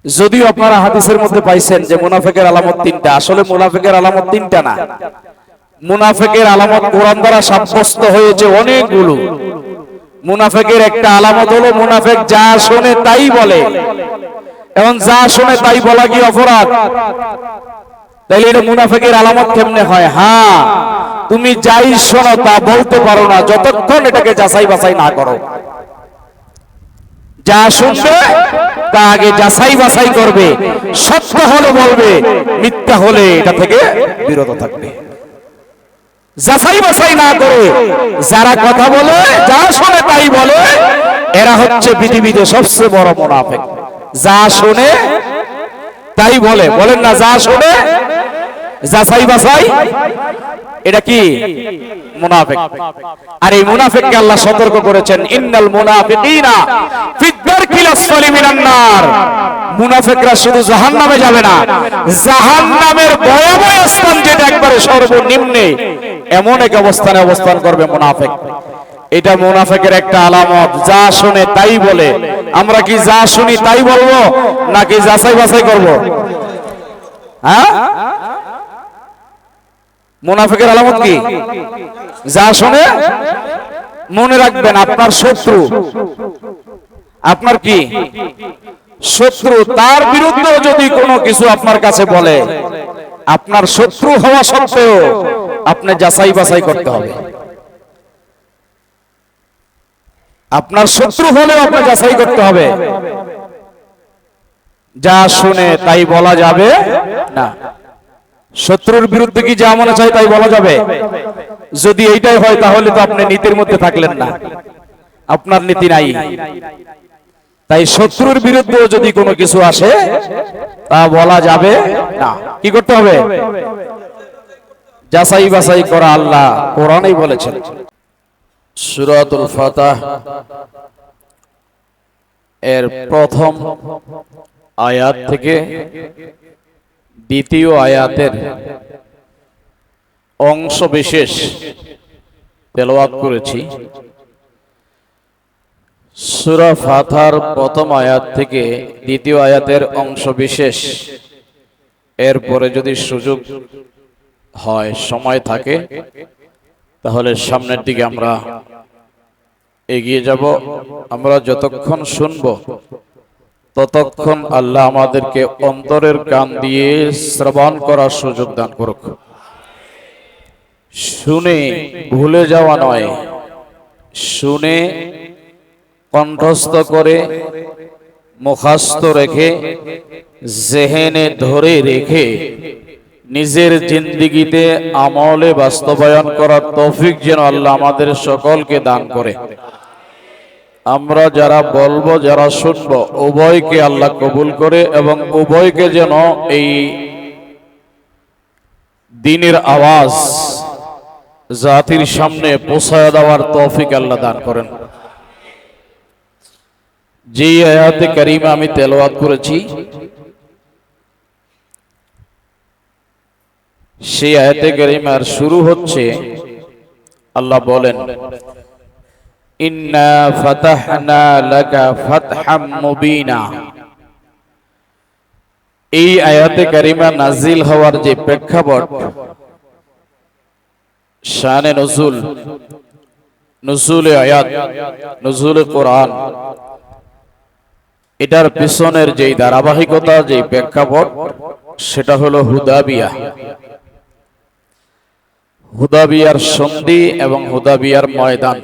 যদিও আপনারা হাদিসের মধ্যে পাইছেন যে মুনাফিকের আলামত তিনটা, আসলে মুনাফিকের আলামত তিনটা না। মুনাফিকের আলামত কোরআন দ্বারা সাব্যস্ত হয়েছে অনেকগুলো। মুনাফিকের একটা আলামত হলো মুনাফিক যা শোনে তাই বলে। এখন যা শোনে তাই বলা কি অপরাধ? তাইলে এটা মুনাফিকের আলামত কেমনে হয়? হ্যাঁ, তুমি যাই শোনো তা বলতে পারো না যতক্ষণ এটাকে যাচাই বাছাই না করো। যা শুনবে তা আগে যাচাই বাছাই করবে, সত্য হলে বলবে, মিথ্যা হলে এটা থেকে বিরত থাকবে। যাচাই বাছাই না করে যারা কথা বলে, যা শোনে তাই বলে, এরা হচ্ছে পৃথিবীতে সবচেয়ে বড় মুনাফিক। যা শোনে তাই বলে, বলেন না, যা শোনে যাচাই বাছাই, এটা কি? মুনাফিক। আর এই মুনাফিককে আল্লাহ সতর্ক করেছেন, ইন্নাল মুনাফিকিনা ফিদ দারকিল আসফালি মিনান নার। মুনাফিকরা শুধু জাহান্নামে যাবে না, জাহান্নামের ভয়াবহ স্থান যেটা একবারে সর্বনিম্নে, এমন এক অবস্থানে অবস্থান করবে মুনাফিক। এটা মুনাফিকের একটা আলামত, যা শুনে তাই বলে। আমরা কি যা শুনি তাই বলবো নাকি যাচাই বাছাই করব? হ্যাঁ, মুনাফিকের আলামত কি? যা শুনে। মনে রাখবেন, আপনার শত্রু, আপনার কি শত্রু, তার বিরুদ্ধে যদি কোনো কিছু আপনার কাছে বলে, আপনার শত্রু হওয়া সত্ত্বেও আপনি যাচাই বাছাই করতে হবে। আপনার শত্রু হলেও আপনি যাচাই করতে হবে। যা শুনে তাই বলা যাবে না। শত্রুর বিরুদ্ধে কি যা মনে চায় তাই বলা যাবে? যদি এইটাই হয় তাহলে তো আপনি নীতির মধ্যে থাকলেন না, আপনার নীতি নাই। তাই শত্রুর বিরুদ্ধেও যদি কোনো কিছু আসে তা বলা যাবে না। কি করতে হবে? যাচাই বাছাই করা আল্লাহ কোরআনেই বলেছেন। সূরাতুল ফাতহ এর প্রথম আয়াত থেকে দ্বিতীয় আয়াতের অংশ বিশেষ তেলাওয়াত করেছি। সূরা ফাতহার প্রথম আয়াত থেকে দ্বিতীয় আয়াতের অংশ বিশেষ, এরপরে যদি সুযোগ হয়, সময় থাকে, তাহলে সামনের দিকে আমরা এগিয়ে যাব। আমরা যতক্ষণ শুনব ততক্ষণ আল্লাহ আমাদেরকে অন্তরের কান দিয়ে শ্রবণ করার সুযোগ দান করুক। শুনে ভুলে যাওয়া নয়, শুনে কণ্ঠস্থ করে মুখস্থ রেখে জেহেনে ধরে রেখে নিজের জিন্দেগিতে আমলে বাস্তবায়ন করার তৌফিক যেন আল্লাহ আমাদের সকলকে দান করে। আমরা যারা বলবো, যারা শুনবো, উভয়কে আল্লাহ কবুল করে এবং উভয়কে যেন এই দ্বীনের আওয়াজ জাতির সামনে পৌঁছায় দেওয়ার তৌফিক আল্লাহ দান করেন। যে আয়াতে কারিমা আমি তেলাওয়াত করেছি, সেই আয়াতে কারিমার শুরু হচ্ছে, আল্লাহ বলেন, ইন্না ফাতাহনা লাকা ফাতহাম মুবিনা। এই আয়াতে কারিমা নাজিল হওয়ার যে প্রেক্ষাপট, শানে নজুল, নজুলে আয়াত, নজুলে কোরআন, এটার পিছনের যে ধারাবাহিকতা, যে প্রেক্ষাপট, সেটা হলো হুদাবিয়া। হুদাবিয়ার সন্ধি এবং হুদাবিয়ার ময়দান।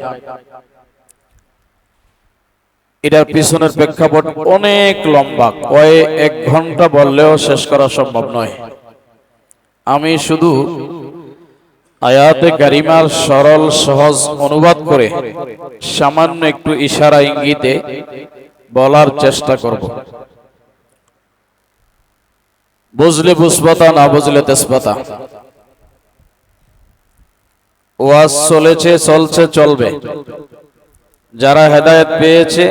এটার পিছনের প্রেক্ষাপট অনেক লম্বা, কয়েক ঘন্টা বললেও শেষ করা সম্ভব নয়। আমি শুধু আয়াতে কারিমার সরল সহজ অনুবাদ করে সামান্য একটু ইশারা ইঙ্গিতে বলার চেষ্টা করব। বুঝলে বুঝবাতা, না বুঝলে তেজপাতা। ওয়াজ চলেছে, চলছে, চলবে। যারা হেদায়েত পেয়েছে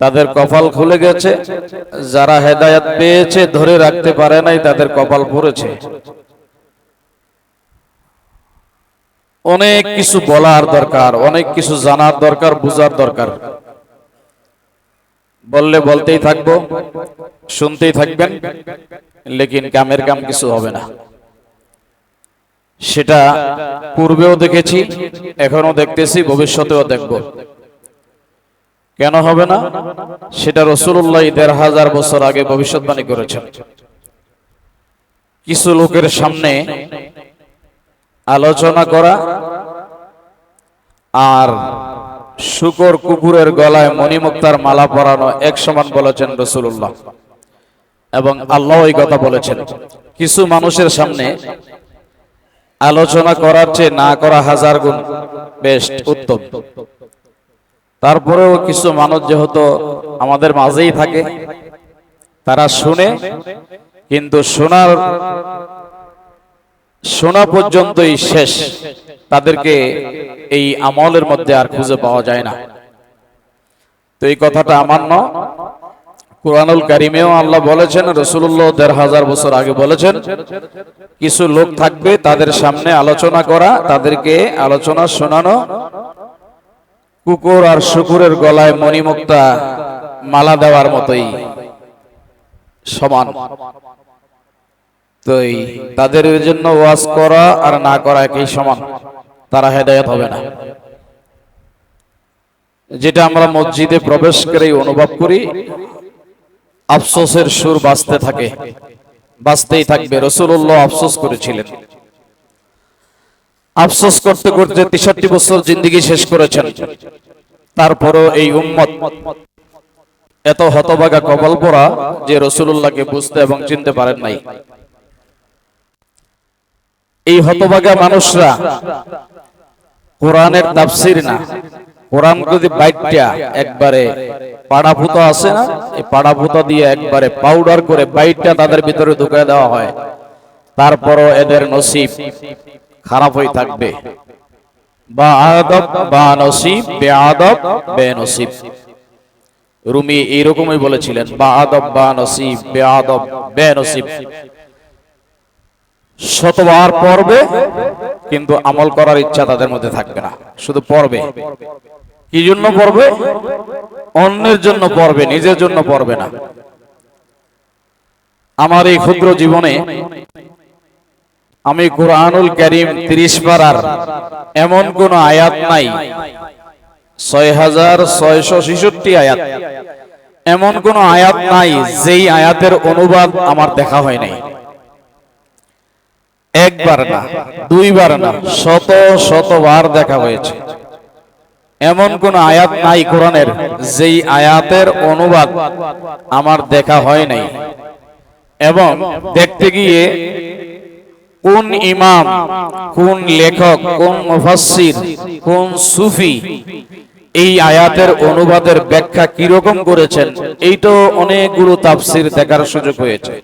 তাদের কপাল খুলে গেছে, যারা হেদায়েত পেয়েছে ধরে রাখতে পারে নাই তাদের কপাল পড়েছে। অনেক কিছু বলার দরকার, অনেক কিছু জানার দরকার, বুঝার দরকার। বললে বলতেই থাকবো, শুনতেই থাকবেন, লেকিন কামের কাম কিছু হবে না। সেটা পূর্বেও দেখেছি, এখনো দেখতেছি, ভবিষ্যতেও দেখব। কেন হবে না? সেটা রাসূলুল্লাহ ১৫০০ বছর আগে ভবিষ্যৎবাণী করেছেন। কিছু লোকের সামনে আলোচনা করা আর শূকর কুকুরের গলায় মণিমুক্তার মালা পরানো এক সমান বলেছেন রাসূলুল্লাহ, এবং আল্লাহ এই কথা বলেছেন। কিছু মানুষের সামনে আলোচনা করার চেয়ে না করা হাজার গুণ বেস্ট, উত্তম। তারপরেও কিছু মানুষ যেহেতু আমাদের মাঝেই থাকে, তারা শুনে, কিন্তু শোনা পর্যন্তই শেষ, তাদেরকে এই আমলের মধ্যে আর খুঁজে পাওয়া যায় না। তো এই কথাটা আমার নয়, কুরআনুল কারীমেও আল্লাহ বলেছেন, রাসূলুল্লাহ ১৫০০ বছর আগে বলেছেন, কিছু লোক থাকবে তাদের সামনে আলোচনা করা, তাদেরকে আলোচনা শোনানো কুকুর আর শুকুরের গলায় মণিমুক্তা মালা দেওয়ার মতোই সমান। তো তাদের জন্য ওয়াজ করা আর না করা একই সমান, তারা হেদায়েত হবে না। যেটা আমরা মসজিদে প্রবেশ করেই অনুভব করি, আফসোসের সুর বাজতে থাকে, বাজতেই থাকবে। রাসূলুল্লাহ আফসোস করেছিলেন, আফসোস করতে করতে ৬৩ বছর জিন্দেগি শেষ করেছেন। তারপরও এই উম্মত এত হতভাগা কপাল পোড়া যে রাসূলুল্লাহকে বুঝতে এবং চিনতে পারেন নাই। এই হতভাগা মানুষরা কোরআনের তাফসীর না, কোরআন যদি বাইটটা একবারে পাড়াফুতো আছে না, এই পাড়াফুতো দিয়ে একবারে পাউডার করে বাইটটা তাদের ভিতরে ঢুকিয়ে দেওয়া হয়, তারপরও এদের নসিব খারাপ হয়ে থাকবে। বা আদব বা নসিব, বেআদব বেনসিব। রুমি এইরকমই বলেছিলেন, বা আদব বা নসিব, বেআদব বেনসিব। শতবার পড়বে কিন্তু আমল করার ইচ্ছা তাদের মধ্যে থাকবে না, শুধু পড়বে। কি জন্য পড়বে? অন্যের জন্য পড়বে, নিজের জন্য পড়বে না। আমার এই ক্ষুদ্র জীবনে আমি কুরআনুল কারীম ৩০ পারার এমন কোন আয়াত নাই, ৬৬৬৬ আয়াত, এমন কোন আয়াত নাই যেই আয়াতের অনুবাদ আমার দেখা হয় নাই। একবার না, দুইবার না, শত শতবার দেখা হয়েছে। এমন কোন আয়াত নাই কোরআনের যেই আয়াতের অনুবাদ আমার দেখা হয় নাই। এবং দেখতে গিয়ে কোন ইমাম, কোন লেখক, কোন মুফাসসির, কোন সুফি এই আয়াতের অনুবাদের ব্যাখ্যা কিরকম করেছেন, এইটাও অনেকগুলো তাফসীর দেখার সুযোগ হয়েছে।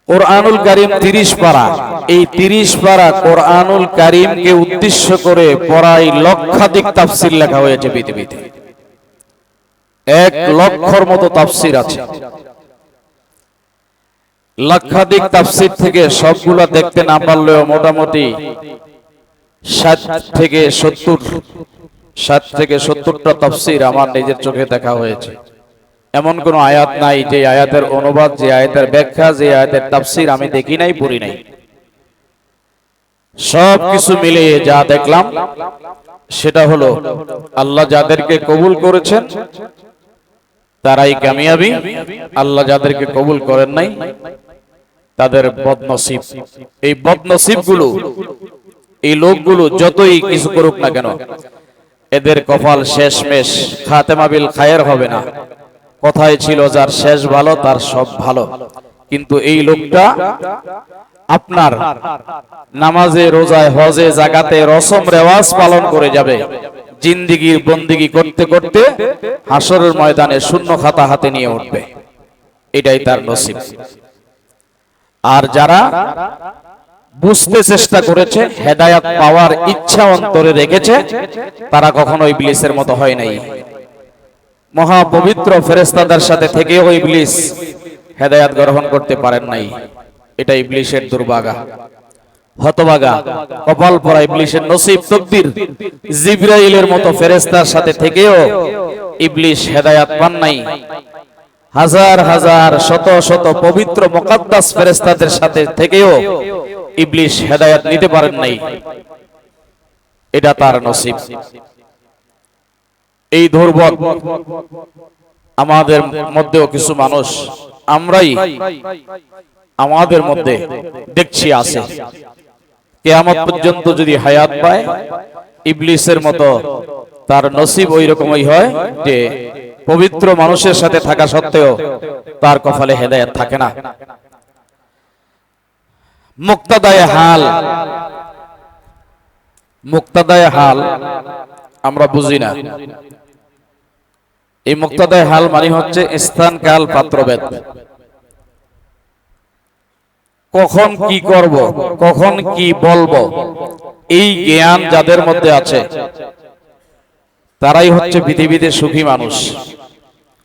কুরআনুল কারীম ৩০ পারা, এই ৩০ পারা কুরআনুল কারীমকে উদ্দেশ্য করে প্রায় লক্ষাধিক তাফসীর লেখা হয়েছে পৃথিবীতে। ১ লক্ষর মতো তাফসীর আছে। লক্ষাধিক তাফসীর থেকে সবগুলা দেখতে না পারলেও মোটামুটি ৬০ থেকে ৭০টা তাফসীর আমার নিজের চোখে দেখা হয়েছে। এমন কোন আয়াত নাই যে আয়াতের অনুবাদ, যে আয়াতের ব্যাখ্যা, যে আয়াতের তাফসীর আমি দেখি নাই, পড়ি নাই। সব কিছু মিলিয়ে যা দেখলাম সেটা হলো, আল্লাহ যাদেরকে কবুল করেছেন তারাই কামিয়াবি, আল্লাহ যাদেরকে কবুল করেন নাই তাদের বদনসিব। এই বদনসিব গুলো, এই লোকগুলো যতই কিছু করুক না কেন, এদের কপাল শেষমেশ খাতেমা বিল খায়ের হবে না। কথায় ছিল, যার শেষ ভালো তার সব ভালো। কিন্তু এই লোকটা আপনার নামাজে, রোজায়, হজে, জাকাতে, রসম রেওয়াজ পালন করে যাবে, জিন্দেগির বন্দেগী করতে করতে হাসরের ময়দানে শূন্য খাতা হাতে নিয়ে উঠবে। এটাই তার নসিব। আর যারা বুঝতে চেষ্টা করেছে, হেদায়াত পাওয়ার ইচ্ছা অন্তরে রেখেছে, তারা কখনো ইবলিসের মতো হয় নাই। মহাপবিত্র ফেরেশতাদের সাথে থেকেও ইবলিস হেদায়াত গ্রহণ করতে পারেন নাই। এটা ইবলিসের দুর্ভাগা। হতভাগা, কপাল পোড়া ইবলিসের নসিব তকদির জিবরাইলের মতো ফেরেশতার সাথে থেকেও ইবলিস হেদায়েত পান নাই। হাজার হাজার শত শত পবিত্র মুকদ্দাস ফেরেশতাদের সাথে থেকেও ইবলিস হেদায়েত নিতে পারেন নাই। এটা তার নসিব। এই দুর্ভোগ আমাদের মধ্যেও কিছু মানুষ আমরাই আমাদের মধ্যে দেখছি আছে। কিয়ামত পর্যন্ত যদি হায়াত পায়, ইবলিসের মতো তার নসিব ওই রকমই হয় যে পবিত্র মানুষের সাথে থাকা সত্ত্বেও তার কপালে হেদায়েত থাকে না। মুক্তাদায়ে হাল, মুক্তাদায়ে হাল আমরা বুঝি না। এই মুক্তাদায়ে হাল মানে হচ্ছে স্থান কাল পাত্রভেদ। কখন কি করব, কখন কি বলবো, এই জ্ঞান যাদের মধ্যে আছে তারাই হচ্ছে পৃথিবীতে সুখী মানুষ।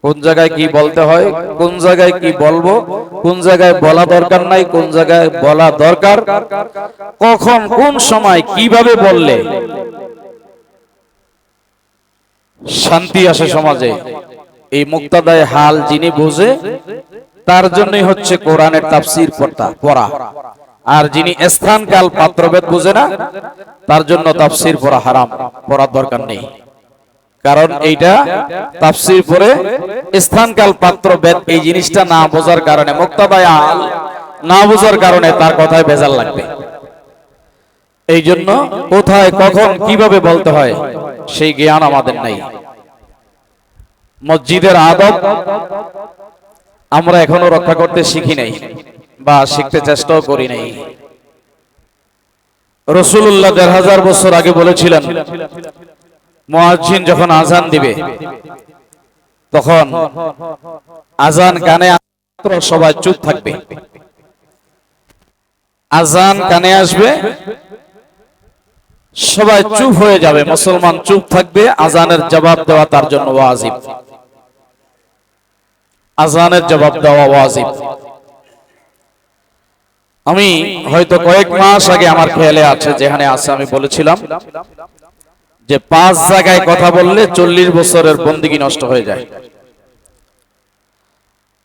কোন জায়গায় কি বলতে হয়, কোন জায়গায় কি বলবো, কোন জায়গায় বলা দরকার নাই, কোন জায়গায় বলা দরকার, কখন কোন সময় কিভাবে বললে শান্তি আসে সমাজে, এই মুক্তাদায়ে হাল যিনি বুঝে তার জন্যই হচ্ছে কোরআনের তাফসীর পড়া। আর যিনি স্থান কাল পাত্রভেদ বুঝে না তার জন্য তাফসীর পড়া হারাম, পড়ার দরকার নেই। কারণ এইটা তাফসীর পড়ে স্থান কাল পাত্রভেদ এই জিনিসটা না বোঝার কারণে, মুক্তাদায়ে হাল না বোঝার কারণে তার কথায় ভেজাল লাগবে। এই জন্য কোথায় কখন কিভাবে বলতে হয় সেই জ্ঞান আমাদের নাই। মসজিদের আদব আমরা এখনো রক্ষা করতে শিখি নাই বা শিখতে চেষ্টাও করি নাই। রাসূলুল্লাহ ১৫০০ বছর আগে বলেছিলেন, মুয়াজ্জিন যখন আজান দিবে তখন আজান কানে আসলে সবাই চুপ থাকবে। আজান কানে আসবে, সবাই চুপ হয়ে যাবে, মুসলমান চুপ থাকবে। আজানের জবাব দেওয়া তার জন্য ওয়াজিব। আজানের জবাব দেওয়া ওয়াজিব। আমি হয়তো কয়েক মাস আগে আমার খেয়ালে আছে, যেখানে আছে আমি বলেছিলাম যে 5 জায়গায় কথা বললে 40 বছরের বন্দেগী নষ্ট হয়ে যায়।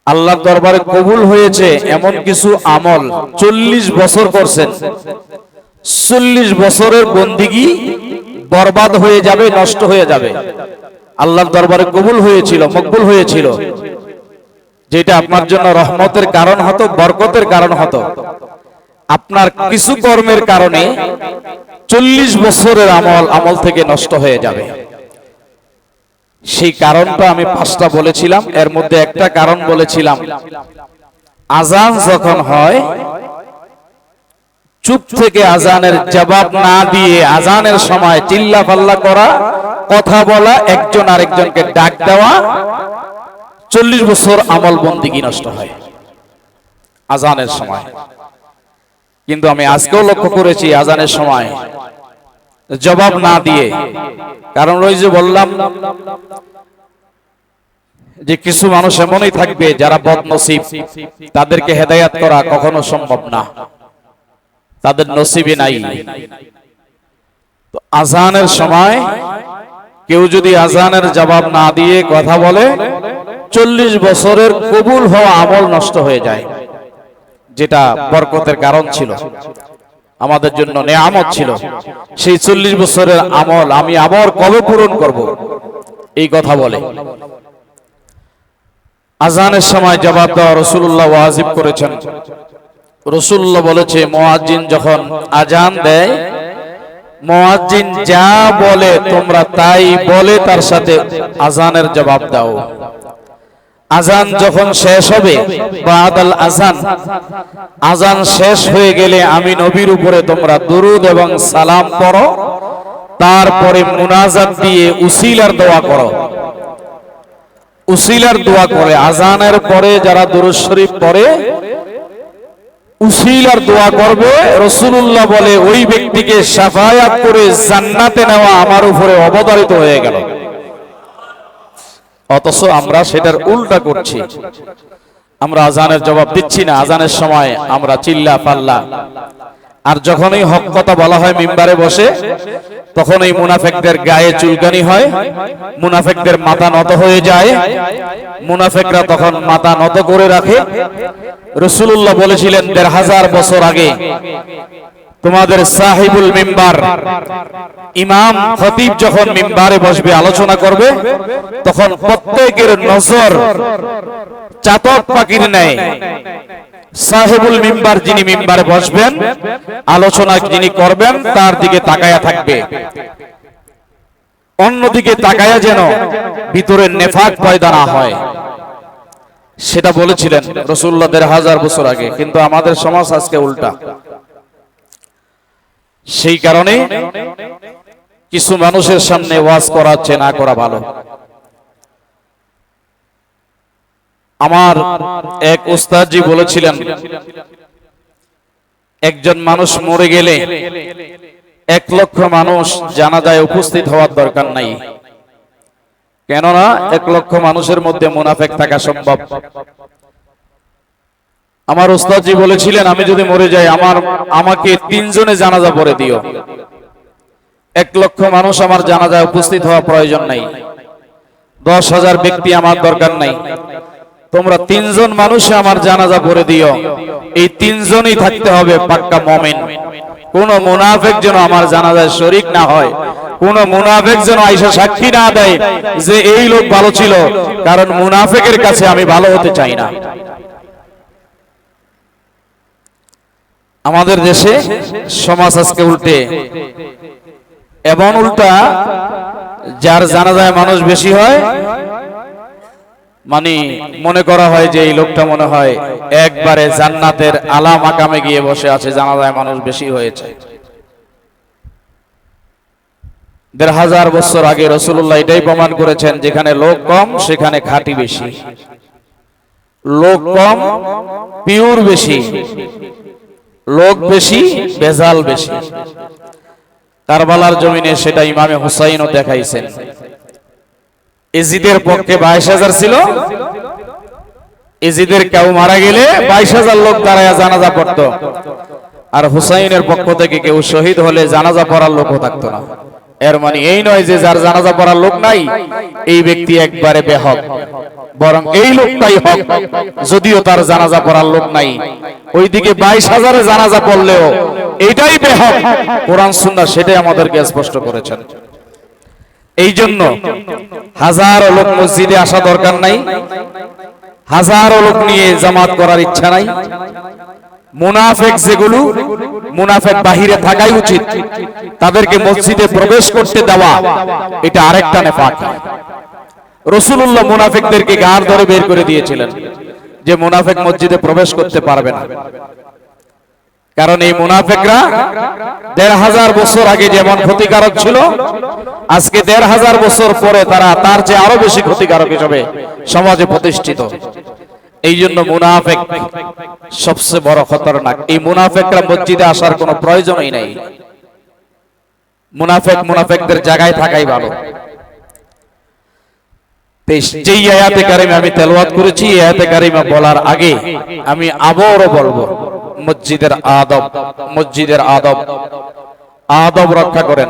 আল্লাহর দরবারে কবুল হয়েছে এমন কিছু আমল 40 বছর করছেন, 40 বছরের বন্দেগী বরবাদ হয়ে যাবে, নষ্ট হয়ে যাবে। আল্লাহর দরবারে কবুল হয়েছিল, মকবুল হয়েছিল, যেটা আপনার জন্য রহমতের কারণ হতো, বরকতের কারণ হতো। আপনার কিছু কর্মের কারণে 40 বছরের আমল থেকে নষ্ট হয়ে যাবে। সেই কারণটা আমি 5টা বলেছিলাম। এর মধ্যে একটা কারণ বলেছিলাম, আজান যখন হয় চুপ থেকে আজানের জবাব না দিয়ে আজানের সময় চিল্লা পাল্লা করা, কথা বলা, একজন আরেকজনকে ডাক দেওয়া, 40 বছর আমল বন্দেগী নষ্ট হয় আজানের সময়। কিন্তু আমি আজকেও লক্ষ্য করেছি আজানের সময় জবাব না দিয়ে, কারণ ওই যে বললাম যে কিছু মানুষ এমনই থাকবে যারা বদনসিব, তাদেরকে হেদায়েত করা কখনো সম্ভব না, তাদের নসিবে নাই। তো আজানের সময় কেউ যদি আজানের জবাব না দিয়ে কথা বলে, 40 বছরের কবুল হওয়া আমল নষ্ট হয়ে যায়, যেটা বরকতের কারণ ছিল, আমাদের জন্য নেয়ামত ছিল। সেই 40 বছরের আমল আমি আবার কবে পূরণ করব, এই কথা বলে। আজানের সময় জবাব দেওয়া রাসূলুল্লাহ ওয়াজিব করেছেন। রাসূলুল্লাহ বলেছে, মুয়াজ্জিন যখন আজান দেয়, মুয়াজ্জিন যা বলে তোমরা তাই বলে তার সাথে আজানের জবাব দাও। আজান যখন শেষ হবে, বাদাল আজান, আজান শেষ হয়ে গেলে আমি নবীর উপরে তোমরা দুরূদ এবং সালাম পড়ো, তারপরে মুনাজাত দিয়ে উসিলার দোয়া করো। উসিলার দোয়া করে আজানের পরে যারা দুরূদ শরীফ পড়ে উসিলার দোয়া করবে, রাসূলুল্লাহ বলে ওই ব্যক্তিকে শাফায়াত করে জান্নাতে নেওয়া আমার উপরে অবধারিত হয়ে গেল। অথচ আমরা সেটার উল্টা করছি, আমরা আজানের জবাব দিচ্ছি না। আজানের সময় আমরা চিল্লা পাল্লা, আর যখনই হক কথা বলা হয় মিম্বারে বসে, তখন এই মুনাফিকদের গায়ে চুলকানি হয়, মুনাফিকদের মাথা নত হয়ে যায়, মুনাফিকরা তখন মাথা নত করে রাখে। রাসূলুল্লাহ বলেছিলেন ১৫০০ বছর আগে, তোমাদের সাহিবুল মিম্বার ইমাম খতিব যখন মিম্বারে বসবে আলোচনা করবে, তখন প্রত্যেকের নজর চাতক পাখির ন্যায় সাহেবুল মিম্বার যিনি মিম্বারে বসবেন, আলোচনা যিনি করবেন তার দিকে তাকায়া থাকবে। অন্যদিকে তাকায়া যেন ভিতরে নেফাক পয়দা না হয়, সেটা বলেছিলেন রাসূলুল্লাহ ১৫০০ বছর আগে। কিন্তু আমাদের সমাজ আজকে উল্টা। সেই কারণে কিছু মানুষের সামনে ওয়াজ করাচ্ছে না করা ভালো। আমার এক উস্তাদজি বলেছিলেন, একজন মানুষ মরে গেলে ১,০০,০০০ মানুষ জানাজায় উপস্থিত হওয়ার দরকার নাই, কেননা ১,০০,০০০ মানুষের মধ্যে মুনাফিক থাকা সম্ভব। আমার উস্তাদজি বলেছিলেন, আমি যদি মরে যাই আমাকে ৩ জনে জানাজা পড়ে দিও, ১,০০,০০০ মানুষ আমার জানাজায় উপস্থিত হওয়া প্রয়োজন নাই, ১০,০০০ ব্যক্তি আমার দরকার নাই, তোমরা ৩ জন মানুষ আমার জানাজা পড়ে দিও। এই ৩ জনই থাকতে হবে পাক্কা মুমিন। কোন মুনাফিক যেন আমার জানাজায় শরীক না হয়, কোন মুনাফিক যেন আয়েশা সাক্ষী না দেয় যে এই লোক ভালো ছিল, কারণ মুনাফিকের কাছে আমি ভালো হতে চাই না। আমাদের দেশে সমাজ আজকে উল্টে, এমন উল্টা যার জানাজায় মানুষ বেশি হয় মানে মনে করা হয় যে এই লোকটা মনে হয় একবারে জান্নাতের আলা মাকামে গিয়ে বসে আছে, জানাজায় মানুষ বেশি হয়েছে। ১৫০০ বছর আগে রাসূলুল্লাহ এটাই প্রমাণ করেছেন, যেখানে লোক কম সেখানে খাঁটি বেশি, লোক কম পিওর বেশি, লোক বেশি ভেজাল বেশি। কারবালার জমিনে সেটা ইমামে হুসাইনও দেখাইছেন। ইজিদের পক্ষে ২২,০০০ ছিল, ইজিদের কেউ মারা গেলে ২২,০০০ লোক দাঁড়ায় জানাজা পড়তো, আর হুসাইনের পক্ষ থেকে কেউ শহীদ হলে জানাজা পড়ার লোকও থাকতো না। এর মানে এই নয় যে যার জানাজা পড়ার লোক নাই এই ব্যক্তি একবারে বেহক, বরং এই লোকটাই হক, যদিও তার জানাজা পড়ার লোক নাই। ওইদিকে ২২,০০০ জানাজা পড়লেও এটাই বেহক। কোরআন সুন্নাহ সেটাই আমাদেরকে স্পষ্ট করেছেন। এই জন্য হাজারো লোক মসজিদে আসা দরকার নাই, হাজারো লোক নিয়ে জামাত করার ইচ্ছা নাই। মুনাফিক যেগুলো, মুনাফিক বাহিরে থাকাই উচিত, তাদেরকে মসজিদে প্রবেশ করতে দেওয়া এটা আরেকটা নেফাক। রাসূলুল্লাহ মুনাফিকদেরকে গাড় ধরে বের করে দিয়েছিলেন যে মুনাফিক মসজিদে প্রবেশ করতে পারবে না, কারণ এই মুনাফিকরা ১৫০০ বছর আগে যেমন ক্ষতিকারক ছিল, আজকে ১৫০০ বছর পরে তারা তার চেয়ে আরো বেশি ক্ষতিকারক হিসেবে সমাজে প্রতিষ্ঠিত। এই জন্য মুনাফিক সবচেয়ে বড় খতরনাক। এই মুনাফিকরা মসজিদে আসার কোনো প্রয়োজনই নাই। মুনাফিকদের জায়গায় থাকাই ভালো। যেই আয়াতে কারিমা আমি তেলাওয়াত করেছি, এই আয়াতে কারিমা বলার আগে আমি আবারও বলবো, মসজিদের আদব, মসজিদের আদব, আদব রক্ষা করেন,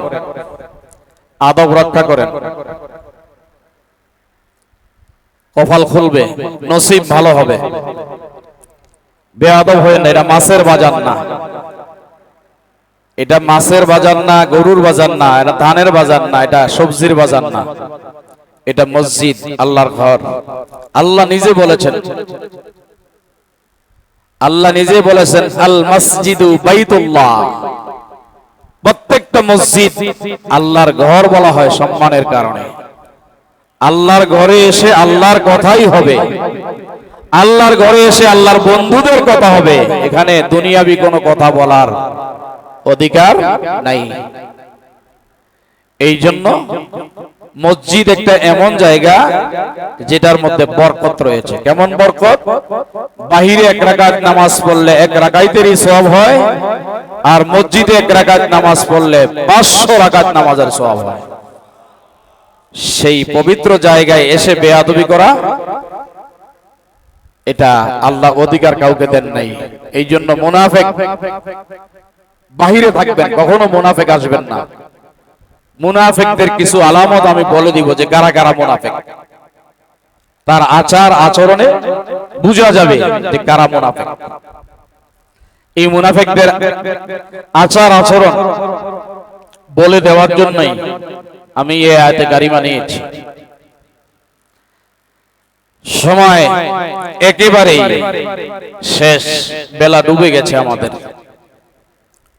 আদব রক্ষা করেন। কপাল খুলবে, নসিব ভালো হবে। বেয়াদব হয়ে না। এটা মাছের বাজার না, এটা মাছের বাজার না, গরুর বাজার না, এটা ধানের বাজার না, এটা সবজির বাজার না, এটা মসজিদ, আল্লাহর ঘর। আল্লাহ নিজে বলেছেন, আল্লাহ নিজে বলেছেন আল মসজিদু বাইতুল্লাহ। প্রত্যেকটা মসজিদ আল্লাহর ঘর বলা হয় সম্মানের কারণে। আল্লাহর ঘরে এসে আল্লাহর কথাই হবে, আল্লাহর ঘরে এসে আল্লাহর বন্ধুদের কথা হবে। এখানে দুনিয়াবি কোনো কথা বলার অধিকার নাই। এই জন্য মসজিদ একটা এমন জায়গা যেটার মধ্যে বরকত রয়েছে। কেমন বরকত? বাহিরে ১ রাকাত নামাজ পড়লে ১ রাকাতেরই সওয়াব হয়, আর মসজিদে ১ রাকাত নামাজ পড়লে ৫০০ রাকাত নামাজের সওয়াব হয়। সেই পবিত্র জায়গায় এসে বেয়াদবি করা, এটা আল্লাহ অধিকার কাউকে দেন নাই। এই জন্য মুনাফিক বাহিরে থাকবেন, কখনো মুনাফিক আসবেন না। মুনাফিকদের কিছু আলামত আমি বলে দিব যে কারা কারা মুনাফিক। তার আচার আচরণে বোঝা যাবে যে কারা মুনাফিক। এই মুনাফিকদের আচার আচরণ বলে দেওয়ার জন্যই আমি এই আয়াতে কারিমা নিয়েছি। সময় একেবারে শেষ, বেলা ডুবে গেছে আমাদের,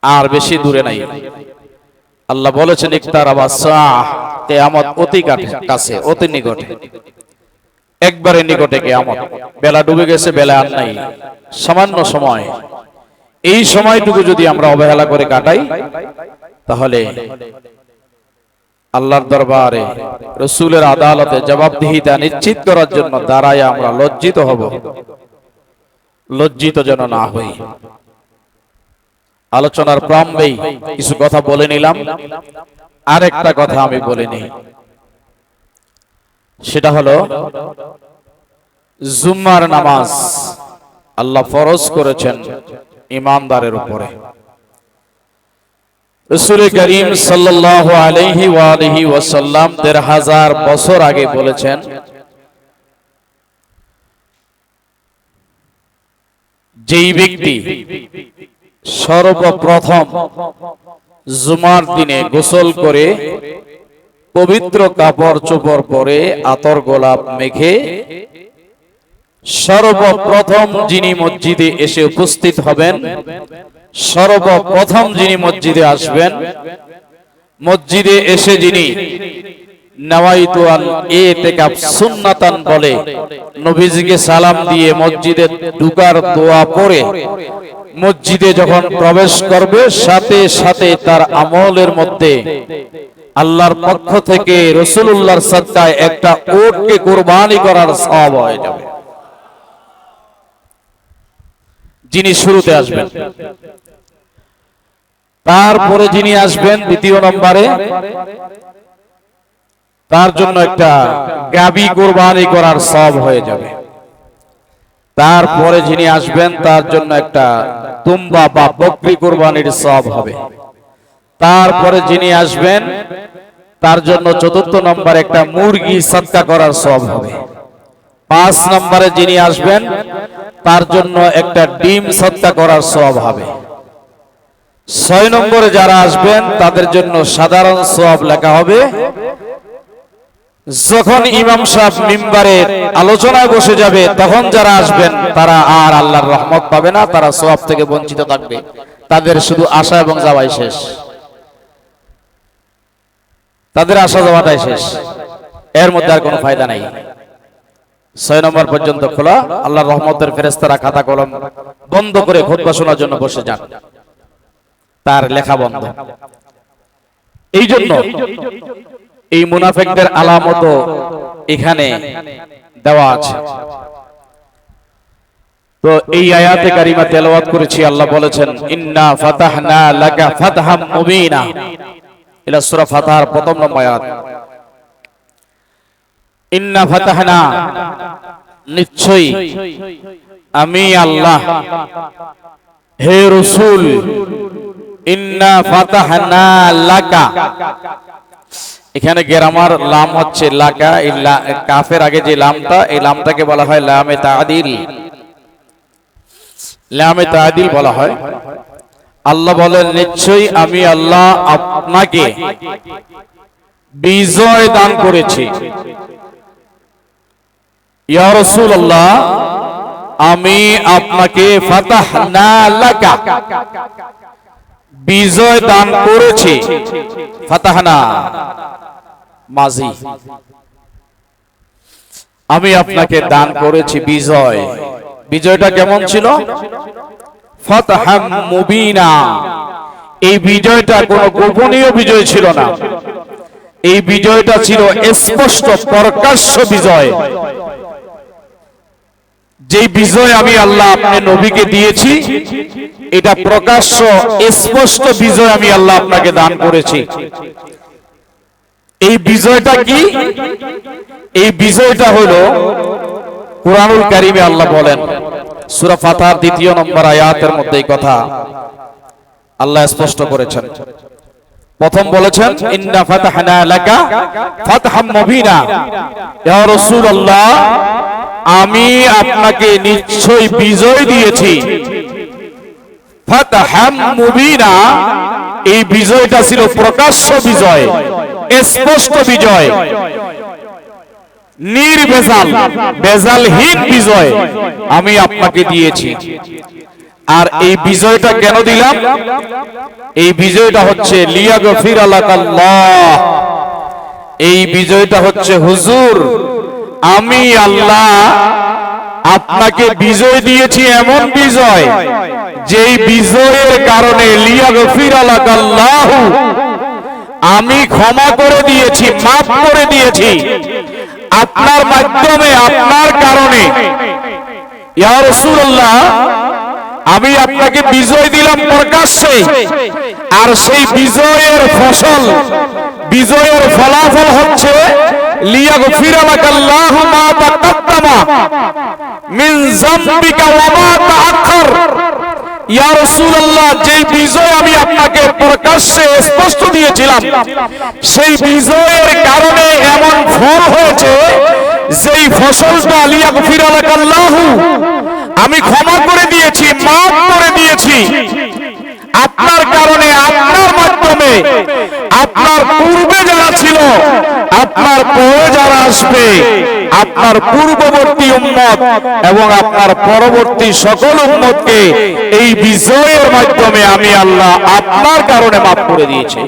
আর বেশি দূরে নাই। আল্লাহ বলেছেন ইকতারাবা সাআহ, কিয়ামত অতি কাছে, অতি নিকটে, একবারে নিকটে কিয়ামত। বেলা ডুবে গেছে, বেলা আর নাই, সামান্য সময়। এই সময়টুকু যদি আমরা অবহেলা করে কাটাই তাহলে আল্লাহর দরবারে রাসূলের আদালতে জবাবদিহিতা নিশ্চিত করার জন্য দাঁড়ায় আমরা লজ্জিত হব। লজ্জিত যেন না হই। আলোচনার প্রারম্ভেই কিছু কথা বলে নিলাম, আরেকটা কথা আমি বলে নিই, সেটা হলো জুম্মার নামাজ আল্লাহ ফরজ করেছেন ইমানদারের উপরে। রাসূল করিম সাল্লাল্লাহু আলাইহি ওয়া আলিহি ওয়াসাল্লাম ১৩০০০ বছর আগে বলেছেন, যেই ব্যক্তি সর্বপ্রথম জুমার দিনে গোসল করে পবিত্র কাপড় চোপড় পরে আতর গোলাপ মেখে সর্বপ্রথম যিনি মসজিদে এসে উপস্থিত হবেন, সর্বপ্রথম যিনি মসজিদে আসবেন, মসজিদে এসে যিনি নাওয়াইতু আন ইতিকাফ সুন্নাতান বলে নবীজিকে সালাম দিয়ে মসজিদে ঢুকার দোয়া পড়ে মসজিদে যখন প্রবেশ করবে, সাথে সাথে তার আমলের মধ্যে আল্লাহর পক্ষ থেকে রাসূলুল্লাহর সাদকায় একটা উটকে কুরবানি করার সওয়াব হয়ে যাবে। যিনি শুরুতে আসবেন, তারপরে যিনি আসবেন দ্বিতীয় নম্বরে, তার জন্য একটা গাবি কুরবানি করার সওয়াব হয়ে যাবে। তারপরে যিনি আসবেন তার জন্য একটা দুম্বা বা বকরি কুরবানির সওয়াব হবে। তারপরে যিনি আসবেন তার জন্য চতুর্থ নম্বরে একটা মুরগি সদকা করার সওয়াব হবে। ৫ নম্বরে যিনি আসবেন তার জন্য একটা ডিম সদকা করার সওয়াব হবে। ৬ নম্বরে যারা আসবেন তাদের জন্য সাধারণ সওয়াব লেখা হবে। যখন ইমাম সাহেব মিম্বারে আলোচনায় বসে যাবে তখন যারা আসবেন তারা আর আল্লাহর রহমত পাবে না, তারা সওয়াব থেকে বঞ্চিত থাকবে। তাদের শুধু আসা এবং যাওয়াই শেষ, তাদের আসা যাওয়াটাই শেষ, এর মধ্যে আর কোনো ফায়দা নাই। ৬ নম্বর পর্যন্ত খোলা, আল্লাহর রহমতের ফেরেশতারা খাতা কলম বন্ধ করে খুতবা শোনার জন্য বসে যান, তার লেখা বন্ধ। এই জন্য এই মুনাফিকদের আলামত এখানে দেওয়া আছে। তো এই আয়াতে কারিমা তেলাওয়াত করেছি, আল্লাহ বলেছেন ইন্না ফাতাহনা লাকা ফাতহাম মুবিনা, এটা সূরা ফাতহার প্রথম নম্বর আয়াত। ইন্না ফাতাহনা, নিশ্চয়ই আমি আল্লাহ, হে রাসূল, ইন্না ফাতাহনা লাকা, এখানে গ্রামার লাম হচ্ছে লাকা, কাফের আগে যে লামটা, এই লামটাকে বলা হয় লামে তাআদিল, লামে তাআদিল বলা হয়। আল্লাহ বলেন নিশ্চয়ই আমি আল্লাহ আপনাকে বিজয় দান করেছি। ইয়া রাসূলুল্লাহ, আমি আপনাকে ফাতাহনা লাকা, বিজয় দান করেছি। ফাতাহনা মাজি, আমি আপনাকে দান করেছি বিজয়। বিজয়টা কেমন ছিল? ফাতহাম মুবিনা, এই বিজয়টা কোনো গোপনীয় বিজয় ছিল না, এই বিজয়টা ছিল স্পষ্ট প্রকাশ্য বিজয়। যে বিজয় আমি আল্লাহ আপনার নবীকে দিয়েছি, এটা প্রকাশ্য স্পষ্ট বিজয় আমি আল্লাহ আপনাকে দান করেছি। এই বিজয়টা কি? এই বিজয়টা হলো কুরআনুল কারীমে আল্লাহ বলেন, সূরা ফাতহার ২য় নম্বর আয়াতের মধ্যে এই কথা আল্লাহ স্পষ্ট করেছেন। প্রথম বলেছেন ইন্না ফাতাহনা লাকা ফাতহাম মুবিনা, ইয়া রাসূলুল্লাহ আমি আপনাকে নিশ্চয়ই বিজয় দিয়েছি। ফাতহাম মুবিনা, এই বিজয়টা ছিল প্রকাশ্য বিজয়, স্পষ্ট বিজয়, নির্ভেজাল ভেজালহীন বিজয় আমি আপনাকে দিয়েছি। আর এই বিজয়টা কেন দিলাম? এই বিজয়টা হচ্ছে লিয়াগফিরা লাকাল্লাহ, এই বিজয়টা হচ্ছে হুজুর আমি আল্লাহ আপনাকে বিজয় দিয়েছি, এমন বিজয় যেই বিজয়ের কারণে লিয়াগফিরা লাকাল্লাহ, আমি ক্ষমা করে দিয়েছি, মাফ করে দিয়েছি আপনার মাধ্যমে, আপনার কারণে। ইয়া রাসূলুল্লাহ আমি আপনাকে বিজয় দিলাম প্রকাশ্যে, আর সেই বিজয়ের ফসল, বিজয়ের ফলাফল হচ্ছে লিয়াগফিরা লাকাল্লাহু মা তাকাদ্দামা মিন যামবিকা ওয়া মা তাআখার। ইয়া রাসূলুল্লাহ যেই বিজয় আমি আপনাকে প্রকাশ্যে স্পষ্ট দিয়েছিলাম, সেই বিজয়ের কারণে এমন ফল হয়েছে যেই ফসলটা লিয়াগফিরা লাকাল্লাহু আমি ক্ষমা করে দিয়েছি, মাফ করে দিয়েছি আপনার কারণে, আপনার মাধ্যমে। আপনার পূর্বে যারা ছিল, আপনার পরে যারা আসবে, আপনার পূর্ববর্তী উম্মত এবং আপনার পরবর্তী সকল উম্মতকে এই বিজয়ের মাধ্যমে আমি আল্লাহ আপনার কারণে মাফ করে দিয়েছি।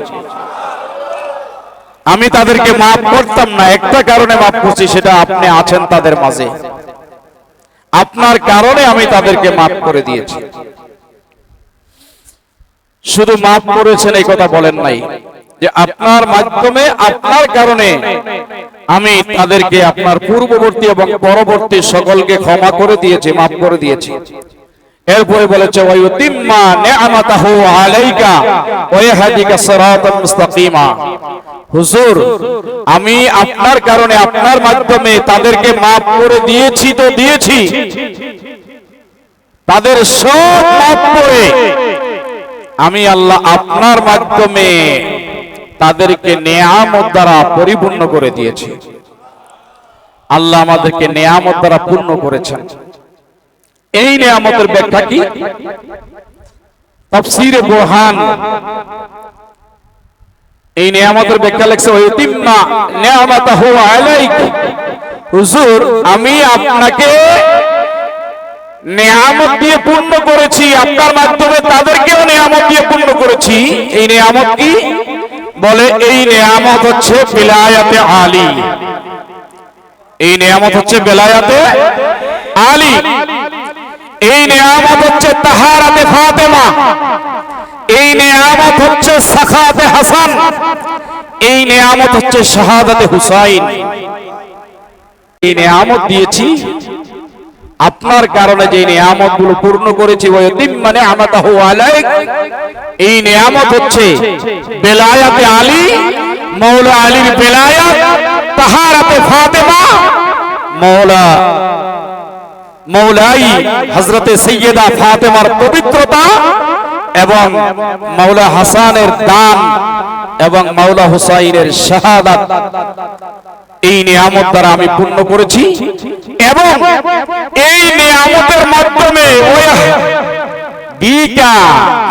আমি তাদেরকে মাফ করতাম না, একটা কারণে মাফ করছি, সেটা আপনি আছেন তাদের মাঝে, আপনার কারণে আমি তাদেরকে মাফ করে দিয়েছি। শুধু মাফ করেছেন এই কথা বলেন নাই, যে আপনার মাধ্যমে, আপনার কারণে আমি তাদেরকে, আপনার পূর্ববর্তী এবং পরবর্তী সকলকে ক্ষমা করে দিয়েছি, মাফ করে দিয়েছি। এরপরে বলেছে ওয়ায়ুতিম্মা নি'মাতাহু আলাইকা ওয়া ইয়াহদিকা সিরাতাম মুস্তাকিমা। হুজুর আমি আপনার কারণে, আপনার মাধ্যমে তাদেরকে মাফ করে দিয়েছি তো দিয়েছি, তাদের সব মাফ করে আমি আল্লাহ আপনার মাধ্যমে তাদেরকে নেয়ামত দ্বারা পরিপূর্ণ করে দিয়েছি। আল্লাহ আমাদেরকে নেয়ামত দ্বারা পূর্ণ করেছেন। এই নেয়ামতের ব্যাখ্যা কি? তাফসীরে বুরহান এই নেয়ামতের ব্যাখ্যা লিখছে ওয়াতিম্মা নি'মাতাহু আলাইক। হুজুর আমি আপনাকে নেয়ামত দিয়ে পূর্ণ করেছি, আপনার মাধ্যমে তাদেরকেও নেয়ামত দিয়ে পূর্ণ করেছি। এই নেয়ামত কি? বলে এই নেয়ামত হচ্ছে বেলায়াতে আলী। এই নেয়ামত হচ্ছে বেলায়াতে আলী। এই নেয়ামত হচ্ছে তাহারাতে ফাতেমা। এই নেয়ামত হচ্ছে সাখাতে হাসান। এই নেয়ামত হচ্ছে শাহাদাতে হুসাইন। এই নেয়ামত দিয়েছি আপনার কারণে, যে নিয়ামত গুলো পূর্ণ করেছি। ওয়াতিম্মা নি'মাতাহু আলাইক, এই নিয়ামত হচ্ছে বেলায়াতে আলী, মাওলা আলীর বেলায়াত, তাহারাতে ফাতেমা, মৌলাই হযরতে সাইয়্যিদা ফাতেমার পবিত্রতা, এবং মাওলা হাসানের দান, এবং মাওলা হুসাইনের শাহাদাত। এই নিয়ামত দ্বারা আমি পূর্ণ করেছি, এবং এই নিয়ামতের মাধ্যমে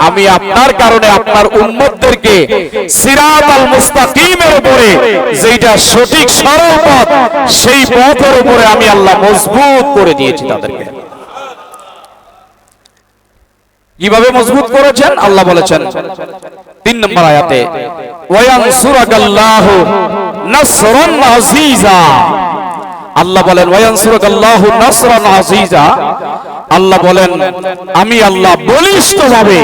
আমি আপনার কারণে আপনার উম্মতদেরকে সিরাতাল মুস্তাকিমের উপরে, যেটা সঠিক সরল পথ, সেই পথের উপরে আমি আল্লাহ মজবুত করে দিয়েছি তাদেরকে। কিভাবে মজবুত করেছেন? আল্লাহ বলেছেন 3 নম্বর আয়াতে ওয়ায়ানসুরাকাল্লাহু নাসরান আজিজা। আল্লাহ বলেন ওয়ায়ানসুরাকাল্লাহু নাসরান আজিজা। আল্লাহ বলেন আমি আল্লাহ বলিষ্ঠভাবে,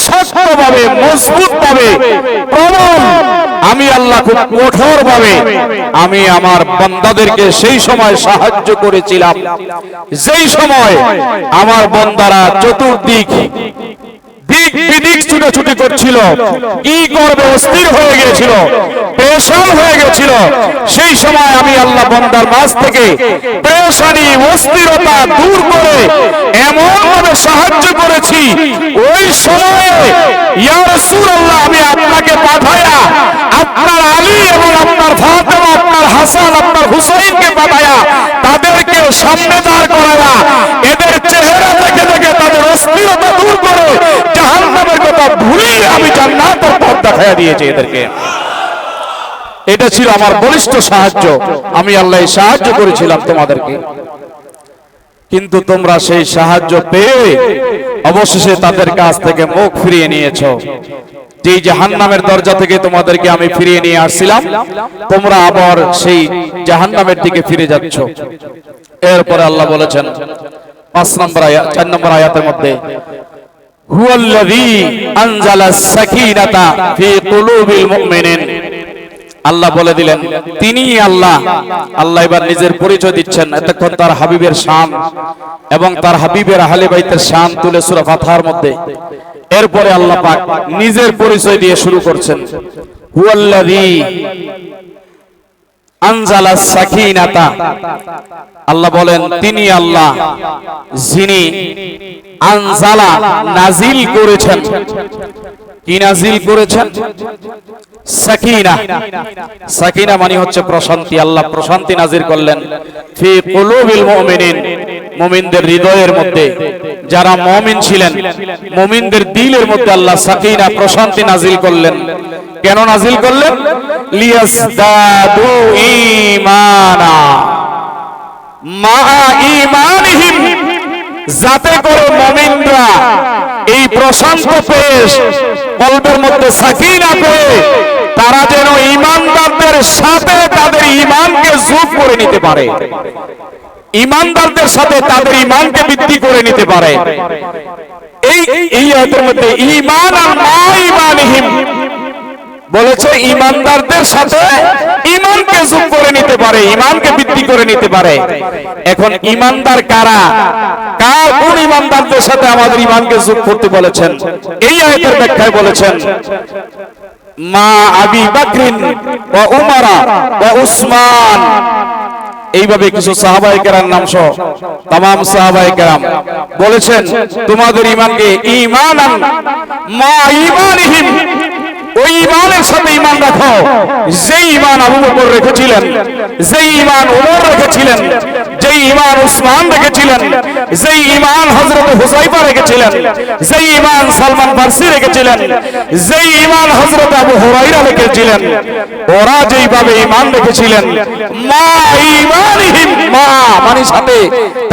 শক্তভাবে, মজবুতভাবে, প্রবল, আমি আল্লাহ খুব কঠোরভাবে আমি আমার বান্দাদেরকে সেই সময় সাহায্য করেছিলাম যেই সময় আমার বান্দারা চতুর্দিক দিক বিদিক ছুটাছুটি করছিল, কি করবে অস্থির হয়ে গিয়েছিল, পেরেশান হয়ে গিয়েছিল। সেই সময় আমি আল্লাহ বান্দার মাঝ থেকে পেরেশানি অস্থিরতা দূর করে এমন ভাবে সাহায্য করেছি, ওই সময়ে ইয়া রাসূলুল্লাহ আমি আপনাকে পাঠায়া আপনার আলী এবং আপনার ফাতেমা, আপনার হাসান, আপনার হুসাইনকে পাঠায়া তাদেরকে সামনে দাঁড় করায়া এদের চেহারা দেখে দেখে তাদের অস্থিরতা দূর করে জাহান্নামের কথা ভুলিয়ে আমি জান্নাতের পথ দেখাইয়া দিয়েছি এদেরকে। এটা ছিল আমার বলিষ্ঠ সাহায্য, আমি আল্লাহ সাহায্য করেছিলাম তোমাদেরকে। কিন্তু তোমরা সেই সাহায্য পেয়ে অবশেষে তাদের কাছ থেকে মুখ ফিরিয়ে নিয়েছো। যেই জাহান্নামের দরজা থেকে তোমাদেরকে আমি ফিরিয়ে নিয়ে আসছিলাম, তোমরা আবার সেই জাহান্নামের দিকে ফিরে যাচ্ছ। এরপরে আল্লাহ বলেছেন 4 নম্বর আয়াতের মধ্যে, হুয়াল্লাযী আনজালাস সাকিনাতা ফি কুলুবিল মুমিনিন। আল্লাহ বলে দিলেন তিনি আল্লাহ। আল্লাহ এবার নিজের পরিচয় দিচ্ছেন। এতক্ষণ তার হাবিবের শান এবং তার হাবিবের আহলে বাইতের শান তুলে সূরা ফাতহার মধ্যে, এরপরে আল্লাহ পাক নিজের পরিচয় দিয়ে শুরু করছেন, হুয়াল্লাযী আনজালাস সাকিনাতা। আল্লাহ বলেন তিনি আল্লাহ যিনি আনজালা নাজিল করেছেন। কি নাজিল করেছেন? সাকিনা। সাকিনা মানে হচ্ছে প্রশান্তি। আল্লাহ প্রশান্তি নাজিল করলেন ফি কুলুবিল মুমিনিন, মুমিনদের হৃদয়ের মধ্যে। যারা মুমিন ছিলেন মুমিনদের দিলের মধ্যে আল্লাহ সাকিনা প্রশান্তি নাজিল করলেন। কেন নাজিল করলেন? লিয়াসদাদু ঈমানা মা ঈমানিহিম, যাতে করে মুমিনরা এই প্রশান্ত পেশ কলবের মধ্যে সাকিনা পেয়ে তারা যেন ঈমানদারদের সাথে তাদের ঈমানকে যোগ করে নিতে পারে, ঈমানদারদের সাথে তাদের ঈমানকে বৃদ্ধি করে নিতে পারে। এই আয়াতের মধ্যে ঈমান আর মা ঈমানিহিম বলেছে ঈমানদারদের সাথে ঈমানকে যোগ করে নিতে পারে, ঈমানকে বৃদ্ধি করে নিতে পারে। এখন ঈমানদার কারা? কোন ঈমানদারদের সাথে আমাদের ঈমানকে যোগ করতে বলেছেন? এই আয়াতের ব্যাখ্যায় বলেছেন মা আবি বকরিন ওয়া উমর ওয়া উসমান। এইভাবে কিছু সাহাবায়ে কেরাম নাম সহ तमाम সাহাবায়ে কেরাম বলেছেন তোমাদের ঈমানকে ঈমানান মা ঈমানিহিম, ওই ঈমানের সাথে ঈমান রাখো যেই ঈমান আবু বকর রেখেছিলেন, যেই ঈমান ওমর রেখেছিলেন, যেই ঈমান উসমান রেখেছিলেন, যেই ঈমান হযরত হুযায়ফা রেখেছিলেন, যেই ঈমান সালমান ফারসি রেখেছিলেন, যেই ঈমান হযরত আবু হুরায়রা রেখেছিলেন, ওরা যেইভাবে ঈমান রেখেছিলেন মা ঈমানিহিম, মা মানে সাথে,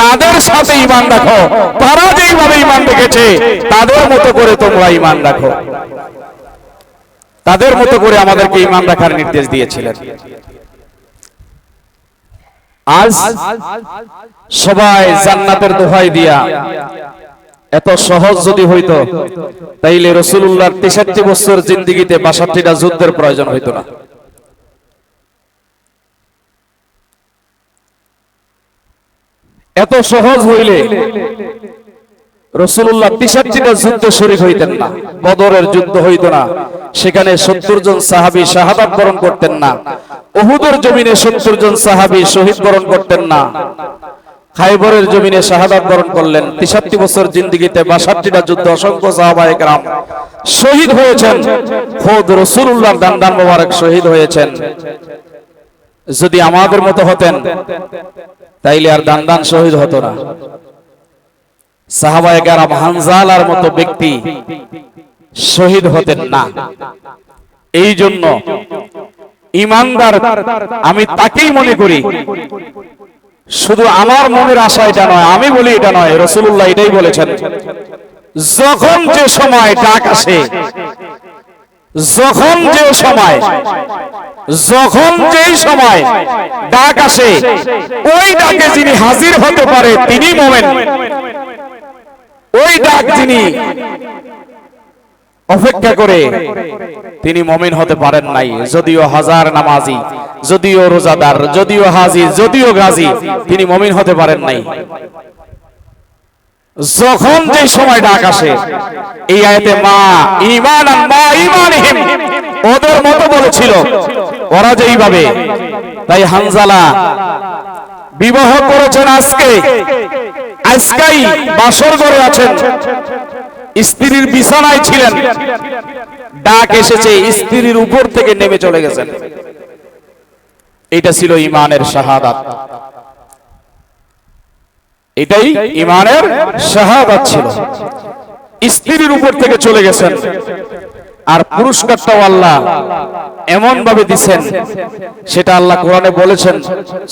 তাদের সাথে ঈমান রাখো। তারা যেইভাবে ঈমান রেখেছে তাদের মতো করে তোমরা ঈমান রাখো। তাদের মতো করে আমাদেরকে ঈমান রাখার নির্দেশ দিয়েছিলেন। আজ সবাই জান্নাতের দোহাই দিয়া, এত সহজ যদি হইতো তাইলে রাসূলুল্লাহর 63 বছর জিন্দেগিতে 62টা যুদ্ধের প্রয়োজন হইতো না। এত সহজ হইলে রাসূলুল্লাহ 63টা যুদ্ধে শরীক হইতেন না, বদরের যুদ্ধ হইতো না, সেখানে 70 জন সাহাবী শাহাদাত বরণ করতেন না, উহুদের জমিনে 70 জন সাহাবী শহীদ বরণ করতেন না, খায়বরের জমিনে শাহাদাত বরণ করলেন। 63 বছর জিন্দেগিতে 62টা যুদ্ধ, অসংখ্য সাহাবায়ে কেরাম শহীদ হয়েছেন, খোদ রাসূলুল্লাহর দান মোবারক শহীদ হয়েছেন। যদি আমাদের মতো হতেন তাইলে আর দান শহীদ হতো না। সাহাবায়ে কেরাম হানজালার মতো ব্যক্তি শহীদ হতেন না। এই জন্য ঈমানদার আমি তাকেই মনে করি, শুধু আমার মনের আশা এটা নয়, আমি বলি এটা নয়, রাসূলুল্লাহ এটাই বলেছেন, যখন যে সময় ডাক আসে, যখন যেই সময় ডাক আসে, ওই ডাকে যিনি হাজির হতে পারে তিনি মুমিন। ওই ডাক যিনি অপেক্ষা করে তিনি মুমিন হতে পারেন নাই। যদিও হাজার নামাজি, যদিও রোজাদার, যদিও হাজি, যদিও গাজী, তিনি মুমিন হতে পারেন নাই। যখন যে সময় ডাক আসে, এই আয়াতে মা ঈমানান মা ঈমানিহিম, ওদের মতো বলেছিল ওরা যেইভাবে। তাই হানজালা বিবাহ করেছেন আজকেই বাসর ঘরে আছেন, স্ত্রীর বিছানায় ছিলেন, ডাক এসেছে, স্ত্রীর উপর থেকে নেমে চলে গেছেন। এটা ছিল ঈমানের শাহাদাত, এটাই ঈমানের শাহাদাত ছিল। স্ত্রীর উপর থেকে চলে গেছেন, আর পুরস্কারটাও আল্লাহ এমন ভাবে দিবেন, সেটা আল্লাহ কোরআনে বলেছেন,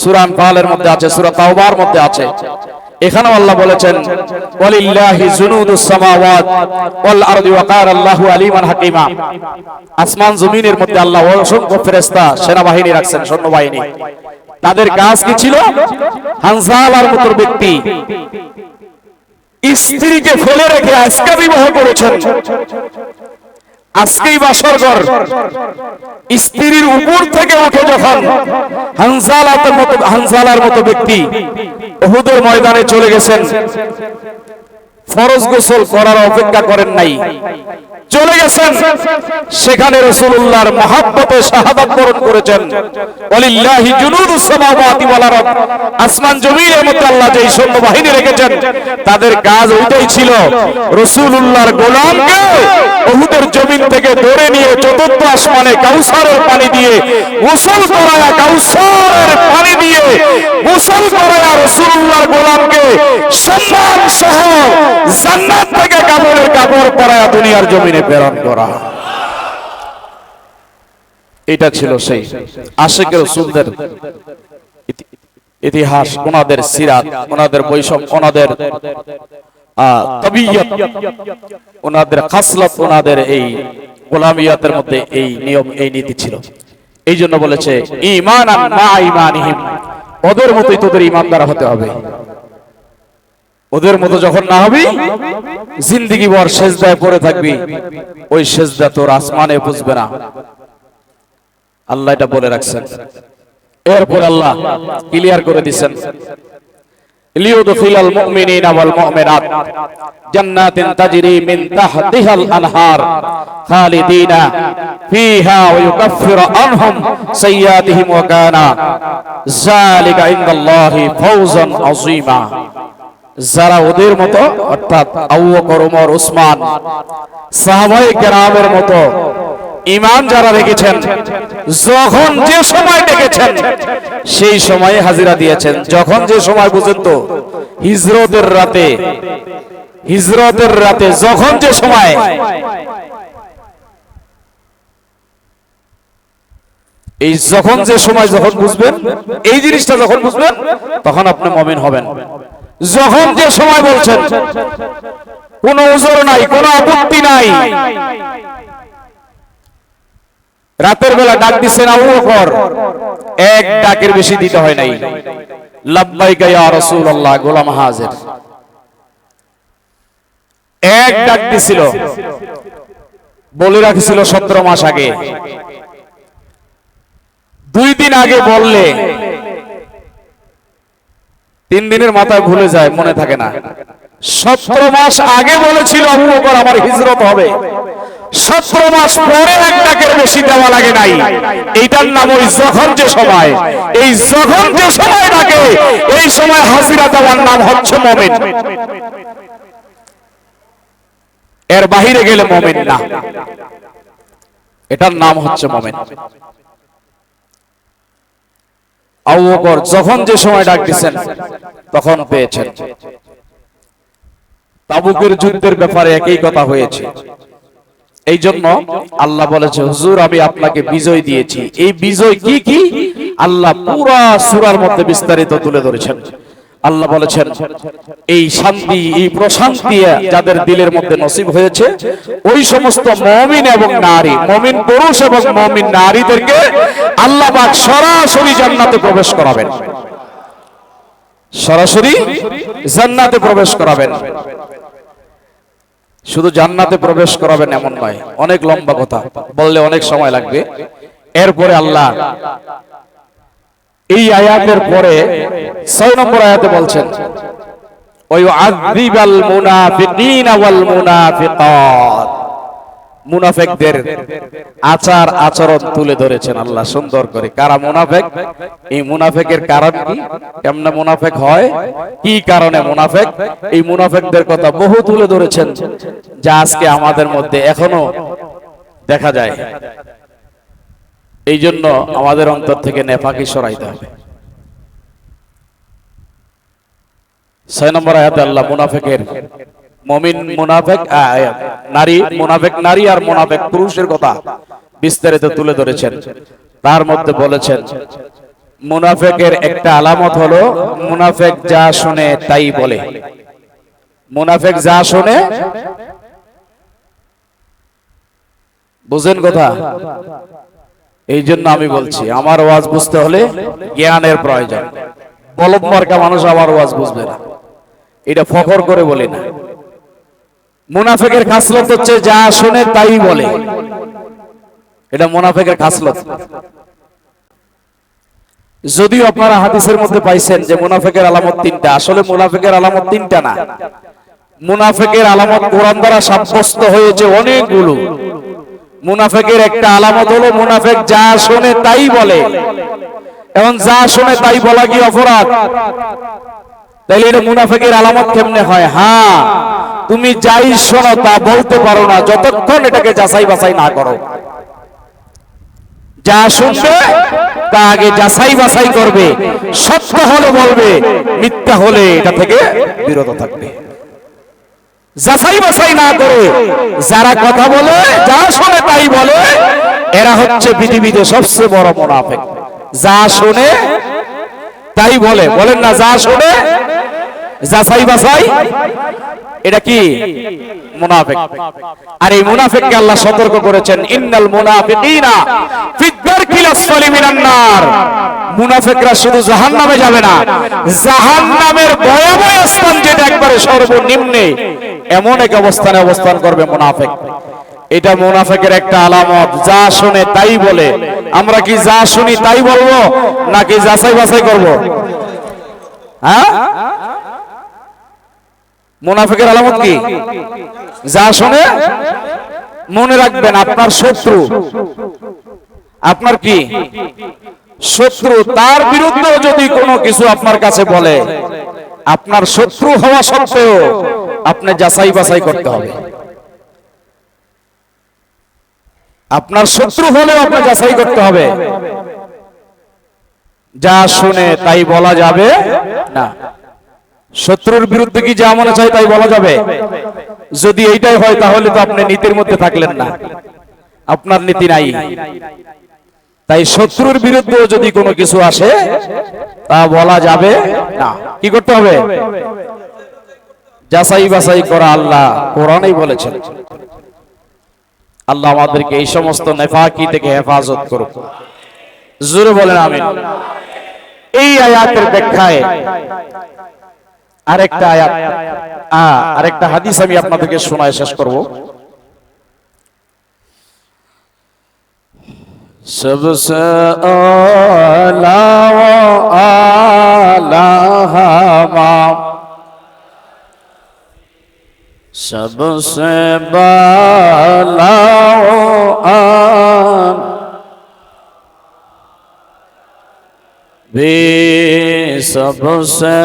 সূরা আনফালের মধ্যে আছে, সূরা তাওবার মধ্যে আছে। এখানেও আল্লাহ বলেছেন ওয়ালিল্লাহি জুনুদুস সামাওয়াত ওয়াল আরদি ওয়া কানা আল্লাহু আলিমান হাকিমা। আসমান জমিনের মধ্যে আল্লাহ অসংখ্য ফেরেশতা সেনাবাহিনী রাখছেন, সৈন্যবাহিনী। তাদের কাজ কি ছিল? হানজালার মতো ব্যক্তি স্ত্রীকে ফেলে রেখে আজকে বিবাহ করেছেন, আজকেই বাসর ঘর, স্ত্রীর উপর থেকে উঠে যখন হানজালার মতো ব্যক্তি উহুদের ময়দানে চলে গেছেন, ফরজ গোসল করার অপেক্ষা করেন নাই, চলে গেছেন, সেখানে রাসূলুল্লাহর মহব্বতে শাহাদাত বরণ করেছেন। ওয়ালিল্লাহি জুনুদুস সামাওয়াতি ওয়াল আরদ, আসমান জমিনের মধ্যে আল্লাহ যেই সৈন্যবাহিনী রেখেছেন, তাদের কাজ ওইটাই ছিল রাসূলুল্লাহর গোলামকে উহুদের জমিন থেকে ধরে নিয়ে চতুর্থ আসমানে কাউসারের পানি দিয়ে গোসল করায়া, কাউসারের পানি দিয়ে গোসল করায়া রাসূলুল্লাহর গোলামকে সম্মান সহ জান্নাত থেকে কাপড়ের কাপড় পরায়া দুনিয়ার জমিনে প্রেরণ করা। এটা ছিল সেই আশিকের রাসূলদের ইতিহাস, ওনাদের সিরাত, ওনাদের বৈশিষ্ট্য, ওনাদের তাবিয়ত, ওনাদের খাসলত, ওনাদের এই গোলামিয়াতের মধ্যে এই নিয়ম, এই নীতি ছিল। এই জন্য বলেছে ঈমানান মা ঈমানিহিম, ওদের মতোই তোদের ঈমানদার হতে হবে। ওদের মতো যখন না হবি, জিন্দেগি ভর সেজদায় পড়ে থাকবি, ওই সেজদা তোর আসমানে বুঝবে না। আল্লাহ এটা বলে রাখছেন। এরপর আল্লাহ ক্লিয়ার করে দিচ্ছেন, লিউদখিলাল মুমিনিনা ওয়াল মুমিনাত জান্নাতিন তাজরি মিন তাহতিহাল আনহার খালিদিনা ফিহা ওয়া ইউকাফফিরু আনহুম সাইয়্যাতিহিম ওয়া কানা যালিকা ইনদাল্লাহি ফাওজান আযীমা। যারা ওদের মতো, অর্থাৎ আবু বকর, ওমর, উসমান, সাহাবায়ে কেরামের মতো ঈমান যারা রেখেছেন, যখন যে সময় ডেকেছেন সেই সময়ে হাজিরা দিয়েছেন। যখন যে সময় বুঝেন তো, হিজরতের রাতে যখন যে সময়, এই যখন যে সময় যখন বুঝবেন, এই জিনিসটা যখন বুঝবেন, তখন আপনি মুমিন হবেন। যখন যে সময় বলছেন, কোনো ওজর নাই, কোনো আপত্তি নাই। রাতের বেলা ডাক দিচ্ছেন আবু বকর, এক ডাকের বেশি দিতে হয় নাই, লাব্বাইকা ইয়া রাসূলুল্লাহ, গোলাম হাজির। এক ডাক দিছিল, বলে রাখছিল 17 মাস আগে। 2 দিন আগে বললে 3 দিনের মাথায় ভুলে যায়, মনে থাকে না। 17 মাস আগে বলেছিল আবু বকর আমার হিজরত হবে, 17 মাস পরে এক ডাকের বেশি দেওয়া লাগে নাই। এইটার নাম ওই যখন যে সময়। এই যখন যে সময় ডাকে, এই সময় হাজিরা দেওয়ার নাম হচ্ছে মুমিন। এর বাহিরে গেলে মুমিন না, এটার নাম হচ্ছে মুমিন। আবু বকর যখন যে সময় ডাক দিয়েছেন, তখন পেয়েছেন। তাবুকের যুদ্ধের ব্যাপারে একই কথা হয়েছে। এই জন্য আল্লাহ বলেছে, হুজুর আমি আপনাকে বিজয় দিয়েছি। এই বিজয় কি কি আল্লাহ পুরা সূরার মধ্যে বিস্তারিত তুলে ধরেছেন। আল্লাহ বলেছেন, এই শান্তি, এই প্রশান্তি যাদের দিলের মধ্যে নসিব হয়েছে, ওই সমস্ত মুমিন এবং নারী, মুমিন পুরুষ এবং মুমিন নারীদেরকে আল্লাহ পাক সরাসরি জান্নাতে প্রবেশ করাবেন, সরাসরি জান্নাতে প্রবেশ করাবেন। শুধু জান্নাতে প্রবেশ করাবেন এমন নয়, অনেক লম্বা কথা, বললে অনেক সময় লাগবে। এরপরে আল্লাহ এই আয়াতের পরে 6 নম্বর আয়াতে বলছেন, ওয়ায়ুআযযিবাল মুনাফিকিনা ওয়াল মুনাফিকাত। মুনাফিকদের আচার আচরণ তুলে ধরেছেন আল্লাহ সুন্দর করে। কারা মুনাফিক, এই মুনাফিকের কারণ কি, কেমনে মুনাফিক হয়, কি কারণে মুনাফিক, এই মুনাফিকদের কথা বহু তুলে ধরেছেন, যা আজকে আমাদের মধ্যে এখনো দেখা যায়। এই জন্য আমাদের অন্তর থেকে নেফাকি সরাইতে হবে। 6 নম্বর আয়াতে আল্লাহ মুনাফিকের, মুমিন মুনাফিক নারী, মুনাফিক নারী আর মুনাফিক পুরুষের কথা বিস্তারিত তুলে ধরেছেন। তার মধ্যে বলেছেন মুনাফিকের একটা আলামত হলো মুনাফিক যা শুনে তাই বলে। মুনাফিক যা শুনে, বুঝেন কথা? এই জন্য আমি বলছি আমার ওয়াজ বুঝতে হলে জ্ঞানের প্রয়োজন। বলদ মার্কা মানুষ আমার ওয়াজ বুঝবে না, এটা ফখর করে বলি না। মুনাফিকের খাসলত হচ্ছে যা শুনে তাই বলে, এটা মুনাফিকের খাসলত। যদিও আপনারা হাদিসের মধ্যে পাইছেন যে মুনাফিকের আলামত 3টা, আসলে মুনাফিকের আলামত 3টা না, মুনাফিকের আলামত কোরআন দ্বারা সাব্যস্ত হয়েছে অনেকগুলো। মুনাফিকের একটা আলামত হলো মুনাফিক যা শুনে তাই বলে। এখন যা শুনে তাই বলা কি অপরাধ? তাইলে এটা মুনাফিকের আলামত কেমনে হয়? হ্যাঁ, তুমি যাই শোনো তা বলতে পারো না যতক্ষণ এটাকে যাচাই বাছাই না করো। যা শুনবে তা আগে যাচাই বাছাই করবে, সত্য হলে বলবে, মিথ্যা হলে এটা থেকে বিরত থাকবে। যাচাই বাছাই না করে যারা কথা বলে, যা শুনে তাই বলে, এরা হচ্ছে পৃথিবীতে সবচেয়ে বড় মুনাফিক। যা শুনে তাই বলে, বলেন না, যা শুনে যাচাই বাছাই, এটা কি? মুনাফিক। আর এই মুনাফিককে আল্লাহ সতর্ক করেছেন, ইন্নাল মুনাফিকিনা ফিদ দারকিল আসফালি মিনান নার। মুনাফিকরা শুধু জাহান্নামে যাবে না, জাহান্নামের ভয়াবহ স্থান, যেটা একবারে সর্বনিম্নে, এমন এক অবস্থানে অবস্থান করবে মুনাফিক। এটা মুনাফিকের একটা আলামত, যা শুনে তাই বলে। আমরা কি যা শুনি তাই বলবো নাকি যাচাই বাছাই করব? হ্যাঁ, মুনাফিকের আলামত কি? যা শুনে। মনে রাখবেন, আপনার শত্রু, আপনার কি শত্রু, তার বিরুদ্ধে যদি কোনো কিছু আপনার কাছে বলে, আপনার শত্রু হওয়া সত্ত্বেও আপনি যাচাই বাছাই করতে হবে। আপনার শত্রু হলেও আপনি যাচাই করতে হবে। যা শুনে তাই বলা যাবে না। শত্রুর বিরুদ্ধে কি যা মনে চায় তাই বলা যাবে? যদি এইটাই হয় তাহলে তো আপনি নীতির মধ্যে থাকলেন না, আপনার নীতি নাই। তাই শত্রুর বিরুদ্ধে যদি কোনো কিছু আসে তা বলা যাবে না। কি করতে হবে? যাচাই বাছাই করা আল্লাহ কোরআনেই বলেছেন। আল্লাহ আমাদেরকে এই সমস্ত নেফাকি থেকে হেফাজত করুক। জোরে বলেন আমিন। এই আয়াতের ব্যাখ্যায় আরেকটা আয়াত, আরেকটা হাদিস আমি আপনাদেরকে শোনায় শেষ করব। सबसे आला आला सबसे बाला भी सबसे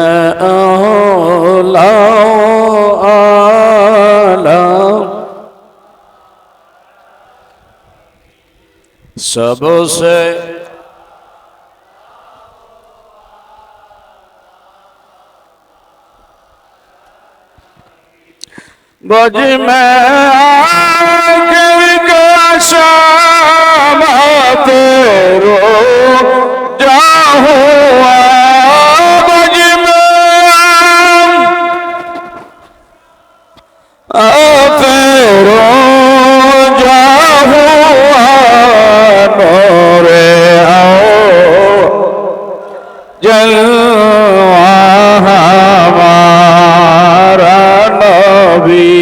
आला आला सबसे बज में आकर का शाम तेरो जाहू बज में तेरो जाहू नोरे आओ जलवा हमारा नबी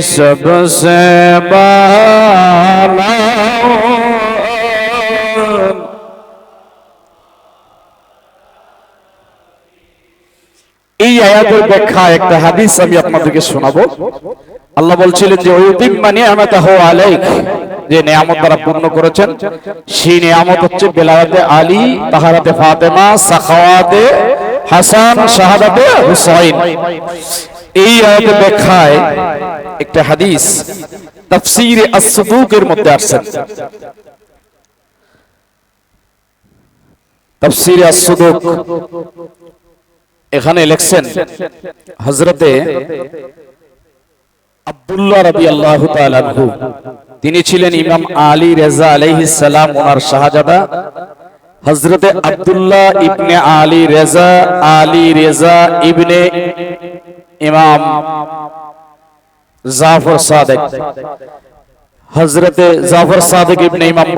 सबसे बाला এই আয়াতের ব্যাখ্যা একটা হাদিস আমি আপনাদেরকে শোনাবো। আল্লাহ বলছিলেন যে ওয়ুতিম্মা নি'মাতাহু আলাইক, যে নিয়ামত দ্বারা পূর্ণ করেছেন সেই নিয়ামত হচ্ছে বেলায়াতে আলী, তাহারাতে ফাতেমা, সাখাওয়াতে হাসান, শাহাদাতে হুসাইন। এই আয়াতের ব্যাখ্যায় একটা হাদিস তাফসীরে আস-সুদুকের মধ্যে আসছে। তাফসীরে আস-সুদুক এখানে লিখছেন হযরতে আব্দুল্লাহ রাদিয়াল্লাহু তাআলা আনহু, তিনি ছিলেন ইমাম আলী রেজা আলাইহিস সালাম ওনার শাহজাদা। হযরতে আব্দুল্লাহ ইবনে আলী রেজা ইবনে ইমাম জাফর সাদিক, হযরতে জাফর সাদিক ইবনে ইমাম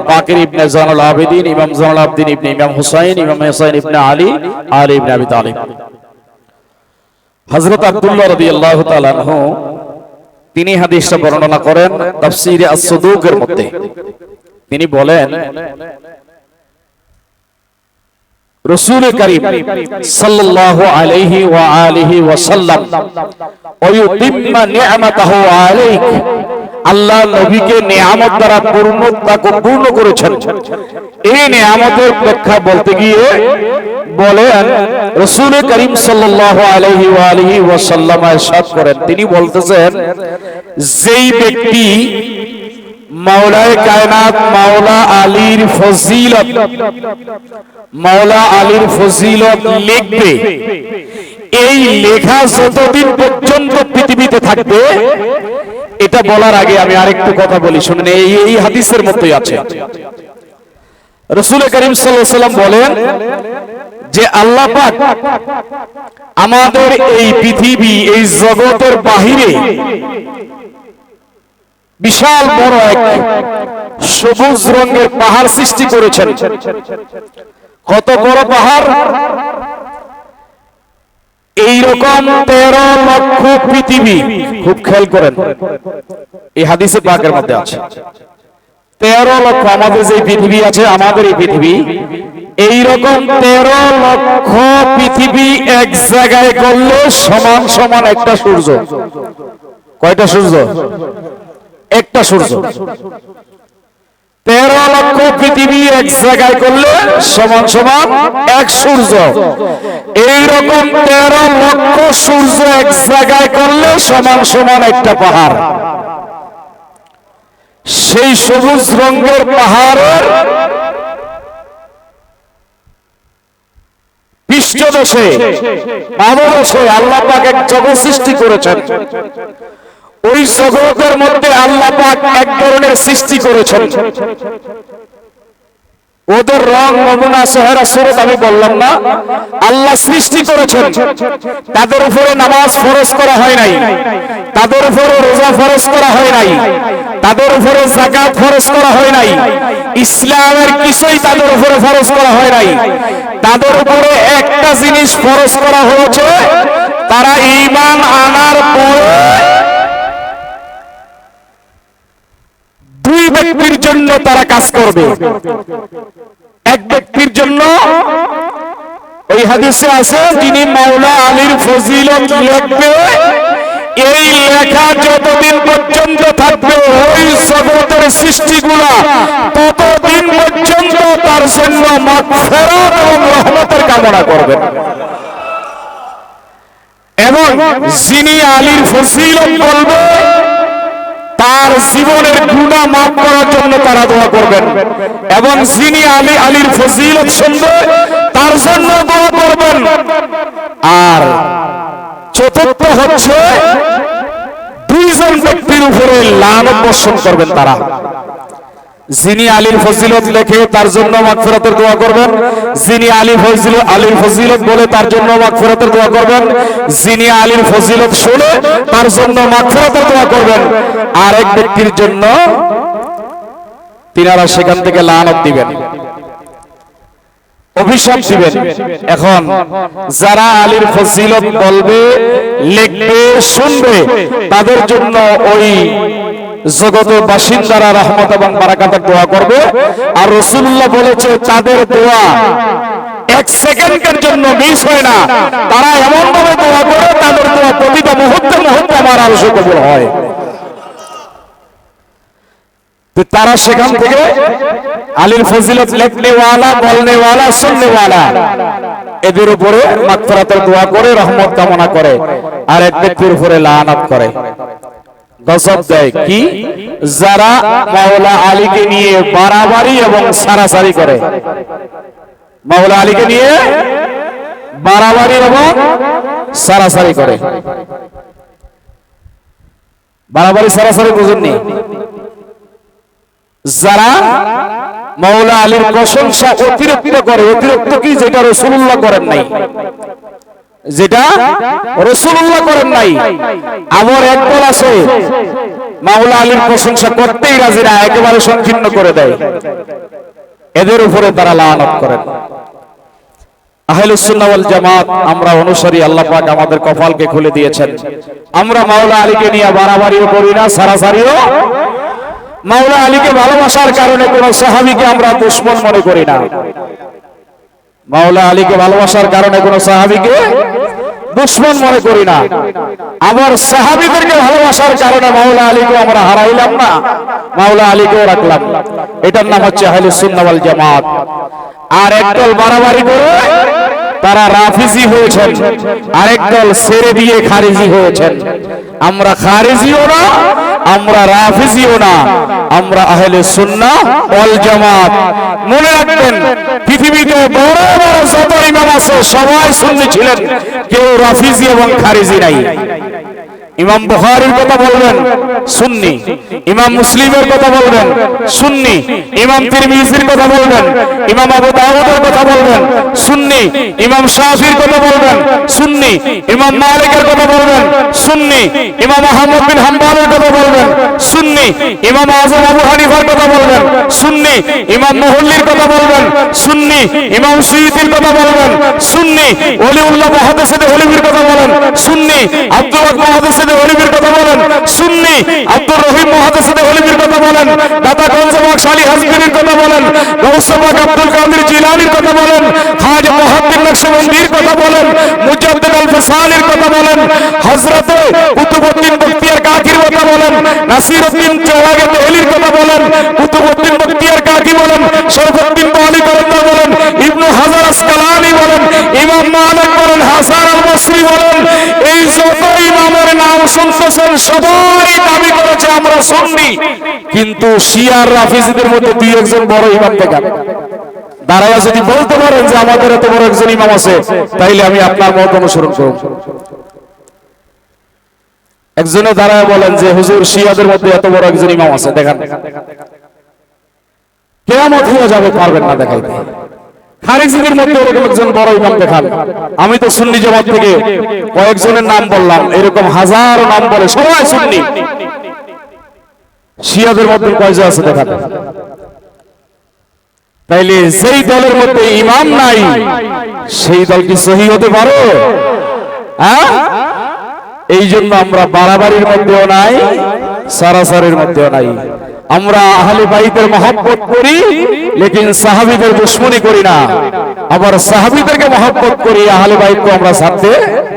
বাকির ইবনে জানুল আবেদিন, ইমাম জানুল আবেদিন ইবনে ইমাম হুসাইন ইবনে আলী ইবনে আবি তালিব। হযরত আব্দুল্লাহ রাদিয়াল্লাহু তাআলা আনহু তিনি হাদিসটা বর্ণনা করেন তাফসীরে আস-সুদুকের মধ্যে। তিনি বলেন রাসূল করিম সাল্লাল্লাহু আলাইহি ওয়া আলিহি ওয়াসাল্লাম ওয়ুতিম্মা নি'মাতাহু আলাইক, আল্লাহ নবীকে নিয়ামত দ্বারা পূর্ণ করেছেন। এই নিয়ামতের ব্যাখ্যা বলতে গিয়ে বলেন রাসূল করিম সাল্লাল্লাহু আলাইহি ওয়া আলিহি ওয়াসাল্লাম ইরশাদ করেন, তিনি বলতেছেন যেই ব্যক্তি মাওলায়ে কায়নাত মাওলা আলীর ফজিলত লিখবে, এই লেখা যতদিন পর্যন্ত পৃথিবীতে থাকবে। এটা বলার আগে আমি আরেকটু কথা বলি, শুনেন। এই হাদিসের মধ্যেই আছে রাসূল করিম সাল্লাল্লাহু আলাইহি ওয়াসাল্লাম বলেন যে আল্লাহ পাক আমাদের এই পৃথিবী, এই জগতের বাহিরে বিশাল বড় এক সবুজ রঙের পাহাড় সৃষ্টি করেছেন। কত বড় পাহাড়? এইরকম 13 লক্ষ পৃথিবী। খুব খেয়াল করেন, এই হাদিসে পাকের মধ্যে আছে 13 লক্ষ। আমাদের যে পৃথিবী আছে, আমাদের এই পৃথিবী, এইরকম 13 লক্ষ পৃথিবী এক জায়গায় করলে সমান সমান একটা সূর্য। কয়টা সূর্য? একটা সূর্য। 13 লক্ষ পৃথিবী এক জায়গায় করলে সমান সমান এক সূর্য। এইরকম 13 লক্ষ সূর্য এক জায়গায় করলে সমান সমান একটা পাহাড়। সেই সবুজ রঙের পাহাড়ের পৃষ্ঠদেশে পাদদেশে আল্লাহ পাক এক জগৎ সৃষ্টি করেছেন। ওই জগতের মধ্যে আল্লাহ পাক এক ধরনের সৃষ্টি করেছেন। ওদের রং, নমুনা, চেহারা, সুরত আমি বললাম না, আল্লাহ সৃষ্টি করেছেন। তাদের উপরে নামাজ ফরজ করা হয় নাই, তাদের উপরে রোজা ফরজ করা হয় নাই, তাদের উপরে যাকাত ফরজ করা হয় নাই, ইসলামের কিছুই তাদের উপরে ফরজ করা হয় নাই। তাদের উপরে একটা জিনিস ফরজ করা হয়েছে, তারা ঈমান আনার পরে দুই ব্যক্তির জন্য তারা কাজ করবে। এক ব্যক্তির জন্য ওই হাদিসে আছে, যিনি মাওলা আলীর ফজিলত লিখবে, এই লেখা যতদিন পর্যন্ত থাকবে ওই জগতের সৃষ্টিগুলা ততদিন পর্যন্ত তার জন্য মাগফিরাত এবং রহমতের কামনা করবেন। এবং যিনি আলীর ফজিলত বলবে তার জীবনের গুনাহ মাফ করার জন্য তারা দোয়া করবেন। এবং যিনি আলীর ফজিলত শুনবে তার জন্য দোয়া করবেন। আর চতুর্থ হচ্ছে দুইজন ব্যক্তির উপরে লানত বর্ষণ করবেন তারা। যিনি আলীর ফজিলত লেখে তার জন্য মাগফিরাতের দোয়া করবেন, যিনি আলীর ফজিলত বলে তার জন্য মাগফিরাতের দোয়া করবেন, যিনি আলীর ফজিলত শুনে তার জন্য মাগফিরাতের দোয়া করবেন। আর এক ব্যক্তির জন্য তিনারা সেখান থেকে লানত দিবেন। অভিশাপ দিবেন। এখন যারা আলীর ফজিলত বলবে, লিখবে, শুনবে, তাদের জন্য ওই জগতের বাসিন্দারা রহমত এবং বারাকাতের দোয়া করবে। আর রাসূলুল্লাহ বলেছে তাদের দোয়া এক সেকেন্ডের জন্য মিস হয় না। তারা এমন ভাবে দোয়া করে, তাদের দোয়া প্রতিটা মুহূর্তে মুহূর্তে আমার আরশে কবুল হয়। তো তারা সেখান থেকে আলীর ফজিলত লিখনেওয়ালা, বলনেওয়ালা, শুননেওয়ালা এদের উপরে মাগফিরাতের দোয়া করে, রহমত কামনা করে, আর এক ব্যক্তির উপরে লানত করে, গজব দেয়। কি? যারা মাওলা আলীকে নিয়ে বাড়াবাড়ি এবং সারাসারি করে। মাওলা আলীকে নিয়ে বাড়াবাড়ি এবং সারাসারি করে। বাড়াবাড়ি সারাসারি বুঝেননি? যারা মাওলা আলীর প্রশংসা অতিরিক্ত করে। অতিরিক্ত কি? যেটা রাসূলুল্লাহ করেন নাই, যেটা রাসূলুল্লাহ করেন নাই। আবার একদল আছে মাওলা আলীর প্রশংসা করতেই রাজি না, একেবারে সংকীর্ণ করে দেয়। এদের উপরে তারা লানত করেন। আহলুস সুন্নাহ ওয়াল জামাত আমরা অনুসারী, আল্লাহ পাক আমাদের কপালকে খুলে দিয়েছেন। আমরা মাওলা আলীকে নিয়ে বাড়াবাড়িও করি না, সারাসারিও। মাওলা আলীকে ভালোবাসার কারণে কোন সাহাবীকে আমরা দুশমন মনে করি না। মাওলা আলীকে ভালোবাসার কারণে কোন সাহাবীকে দুশমন মনে করি না। আবার সাহাবীদেরকে ভালোবাসার কারণে মাওলা আলীকে আমরা হারাইলাম না, মাওলা আলীকেও রাখলাম। এটার নাম হচ্ছে আহলুস সুন্নাহ ওয়াল জামাত। আর একদল বাড়াবাড়ি করে তারা রাফিজি হয়েছেন, আরেকদল ছেড়ে দিয়ে খারিজি হয়েছেন। আমরা খারিজিও না, আমরা রাফিজিও না, আমরা আহলে সুন্নাহ ওয়াল জামাত। মনে রাখবেন, পৃথিবীতে বড় বড় যত ইমাম আছে সবাই সুন্নি ছিলেন, কেউ রাফিজি এবং খারিজি নাই। ইমাম বুখারীর কথা বলবেন, সুন্নি। ইমাম মুসলিমের কথা বলবেন, সুন্নি। ইমাম তিরমিজির কথা বলবেন, ইমাম আবু দাউদের কথা বলবেন, সুন্নি। ইমাম শাফির কথা বলবেন, সুন্নি। ইমাম মালিকের কথা বলবেন, সুন্নি। ইমাম আহমদ বিন হাম্বলের কথা বলবেন, সুন্নি। ইমাম আযম আবু হানিফার কথা বলবেন, সুন্নি। ইমাম মুহল্লির কথা বলবেন, সুন্নি। ইমাম সুয়ুতির কথা বলবেন, সুন্নি। ওলিউল্লাহ মুহাদ্দিসিন ওলিবির কথা বলেন, সুন্নি। আব্দুল হক মুহাদ্দিসিন ওলিবির কথা বলেন, সুন্নি। আব্দুর রহিম মুহাদ্দিসিন ওলিবির কথা বলেন, দাদা গঞ্জবাগ শালি হাজমির কথা বলেন, গৌসবাগ আব্দুল কাদের জিলানীর কথা বলেন, খাজা মুহাদ্দিদ নকশবন্দির কথা বলেন, মুজাদ্দিদ আল ফসালির কথা বলেন, হযরত কুতুবউদ্দিন বখতিয়ার কাকির কথা বলেন, নাসিরউদ্দিন চৌলাগাত ওলির কথা বলেন, কুতুবউদ্দিন বখতিয়ার কাকি বলেন, শরফুদ্দিন বালি কথা বলেন, ইবনে হাজার আসকালানি বলেন, ইমাম মালিক বলেন, হাসান আল বসরি বলেন, এই যত ইমামের নাম শুনতেছেন সবাই দাবি করেছে আমরা সুন্নি। কিন্তু শিয়া আর রাফিজিদের মধ্যে দুই একজন বড় ইমাম দেখান। দাঁড়ায়া যদি বলতে পারেন যে আমাদের এত বড় একজন ইমাম আছে, তাইলে আমি আপনার মত অনুসরণ করব। একজনে দাঁড়ায় বলেন যে হুজুর শিয়াদের মধ্যে এত বড় একজন ইমাম আছে, দেখান। কিয়ামত হয়ে যাবে, পারবেন না দেখাইতে। খারিজিদের মধ্যে এরকম একজন বড় ইমাম দেখান। আমি তো সুন্নি জামাত থেকে কয়েকজনের নাম বললাম, এরকম হাজারো নাম বলে সবাই সুন্নি। শিয়াদের মধ্যে কয়জন আছে দেখান। তাইলে সেই দলের মধ্যে ইমাম নাই, সেই দল কি সহি হতে পারে? হ্যাঁ, এই জন্য আমরা বাড়াবাড়ির মধ্যেও নাই, সারাসারির মধ্যেও নাই। আমরা আহলে বাইতের মহব্বত করি, লেকিন সাহাবীদের দুশমনি করি না। আবার সাহাবীদেরকে মহব্বত করি, আহলে বাইতকে আমরা ছাড়তে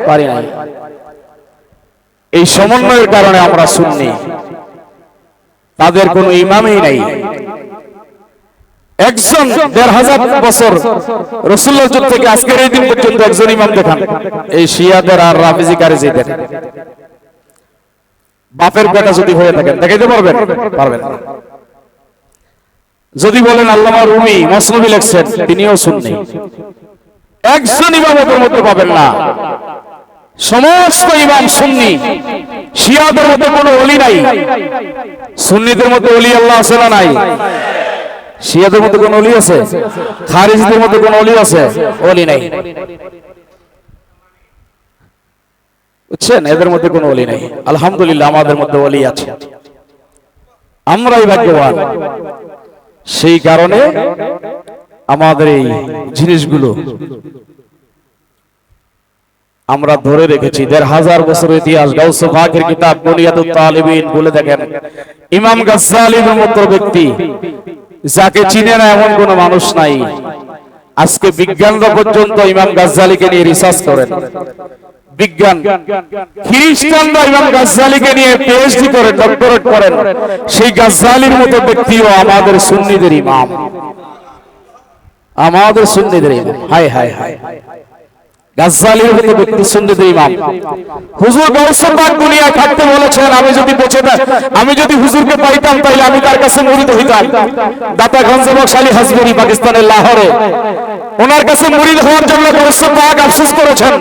পারি না। এই সমন্বয়ের কারণে আমরা সুন্নি। তাদের কোনো ইমামই নাই। একজন ১৫০০ বছর রাসূলুল্লাহর যুগ থেকে আজকের এই দিন পর্যন্ত একজন ইমাম দেখান, এই শিয়াদের আর রাফিজি কারিজিদের। বাপের বেটা যদি হয়ে থাকেন দেখাইতে পারবেন? পারবেন না। যদি বলেন আল্লামা রুমি মসনবী লিখছেন, তিনিও সুন্নি। একজন ইমামের মধ্যে পাবেন না। সমস্ত ইমাম সুন্নি। শিয়াদের মধ্যে কোনো ওলি নাই। সুন্নিদের মধ্যে ওলি আল্লাহ আছে না নাই? শিয়াদের মধ্যে কোন ওলি আছে? খারিজিদের মধ্যে কোন ওলি আছে? ওলি নাই। বুঝছেন? এদের মধ্যে কোন ওলি নাই। আলহামদুলিল্লাহ আমাদের মধ্যে ওলি আছে, আমরাই ভাগ্যবান। সেই কারণে আমাদের এই জিনিসগুলো আমরা ধরে রেখেছি। ১৫০০ বছরের ইতিহাস। গাউসে পাকের কিতাব বুনিয়াতুত তালিবিন বলে দেখেন, ইমাম গাজ্জালির মতো ব্যক্তি যাকে চিনে না এমন কোন মানুষ নাই। আজকে বিজ্ঞানরা পর্যন্ত ইমাম গাজ্জালিকে নিয়ে রিসার্চ করেন। বিজ্ঞান, খ্রিস্টানরা ইমাম গাজ্জালিকে নিয়ে পিএইচডি করেন, ডক্টরেট করেন। সেই গাজ্জালির মতো ব্যক্তিও আমাদের সুন্নিদের ইমাম, আমাদের সুন্নিদের ইমাম। হায় হায় হায়, গাজ্জালির মতো ব্যক্তি সুন্নিদের ইমাম। হুজুর গাউসে পাক দুনিয়ায় থাকতে বলেছেন, আমি যদি হুজুরকে পাইতাম তাহলে আমি তার কাছে মুরিদ হইতাম। দাতা গঞ্জে বক্স আলী হাজবরি পাকিস্তানের লাহোরে, ওনার কাছে মুরিদ হওয়ার জন্য গাউসে পাক আফসোস করেছেন।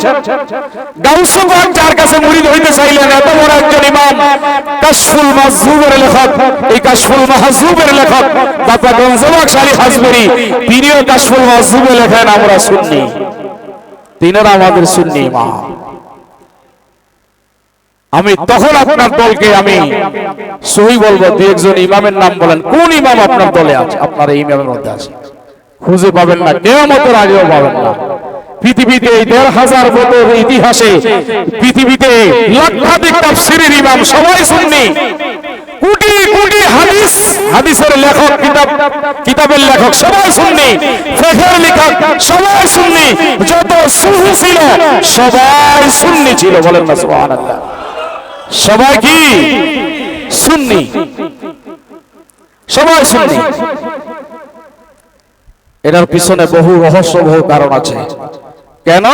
গাউসে পাক যার কাছে মুরিদ হইতে চাইলেন, এত বড় একজন ইমাম, কাশফুল মাহজুবের লেখক, এই কাশফুল মাহজুবের লেখক দাতা গঞ্জে বক্স আলী হাজবরি, তিনিও কাশফুল মাহজুবে লেখেন আমরা সুন্নি, তিনারা আমাদের সুন্নি ইমাম। আমি তখন আপনার দলকে আমি সহি বলবো, দুই একজন ইমামের নাম বলেন, কোন ইমাম আপনার দলে আছে, আপনার এই ইমামের মধ্যে আছে? খুঁজে পাবেন না, কিয়ামতের আগেও পাবেন না। পৃথিবীতে ১৫০০ বছর ইতিহাসে পৃথিবীতে লক্ষাধিক তাফসীরের ইমাম সবাই সুন্নি। কোটি কোটি হাদিসের লেখক, কিতাবের লেখক সবাই সুন্নি, ফিকহের লেখক সবাই সুন্নি, যত সুফি ছিল সবাই সুন্নি ছিল। বলেন না সুবহানাল্লাহ। সবাই কি সুন্নি? সবাই সুন্নি। এটার পিছনে বহু রহস্য, বহু কারণ আছে। কেন?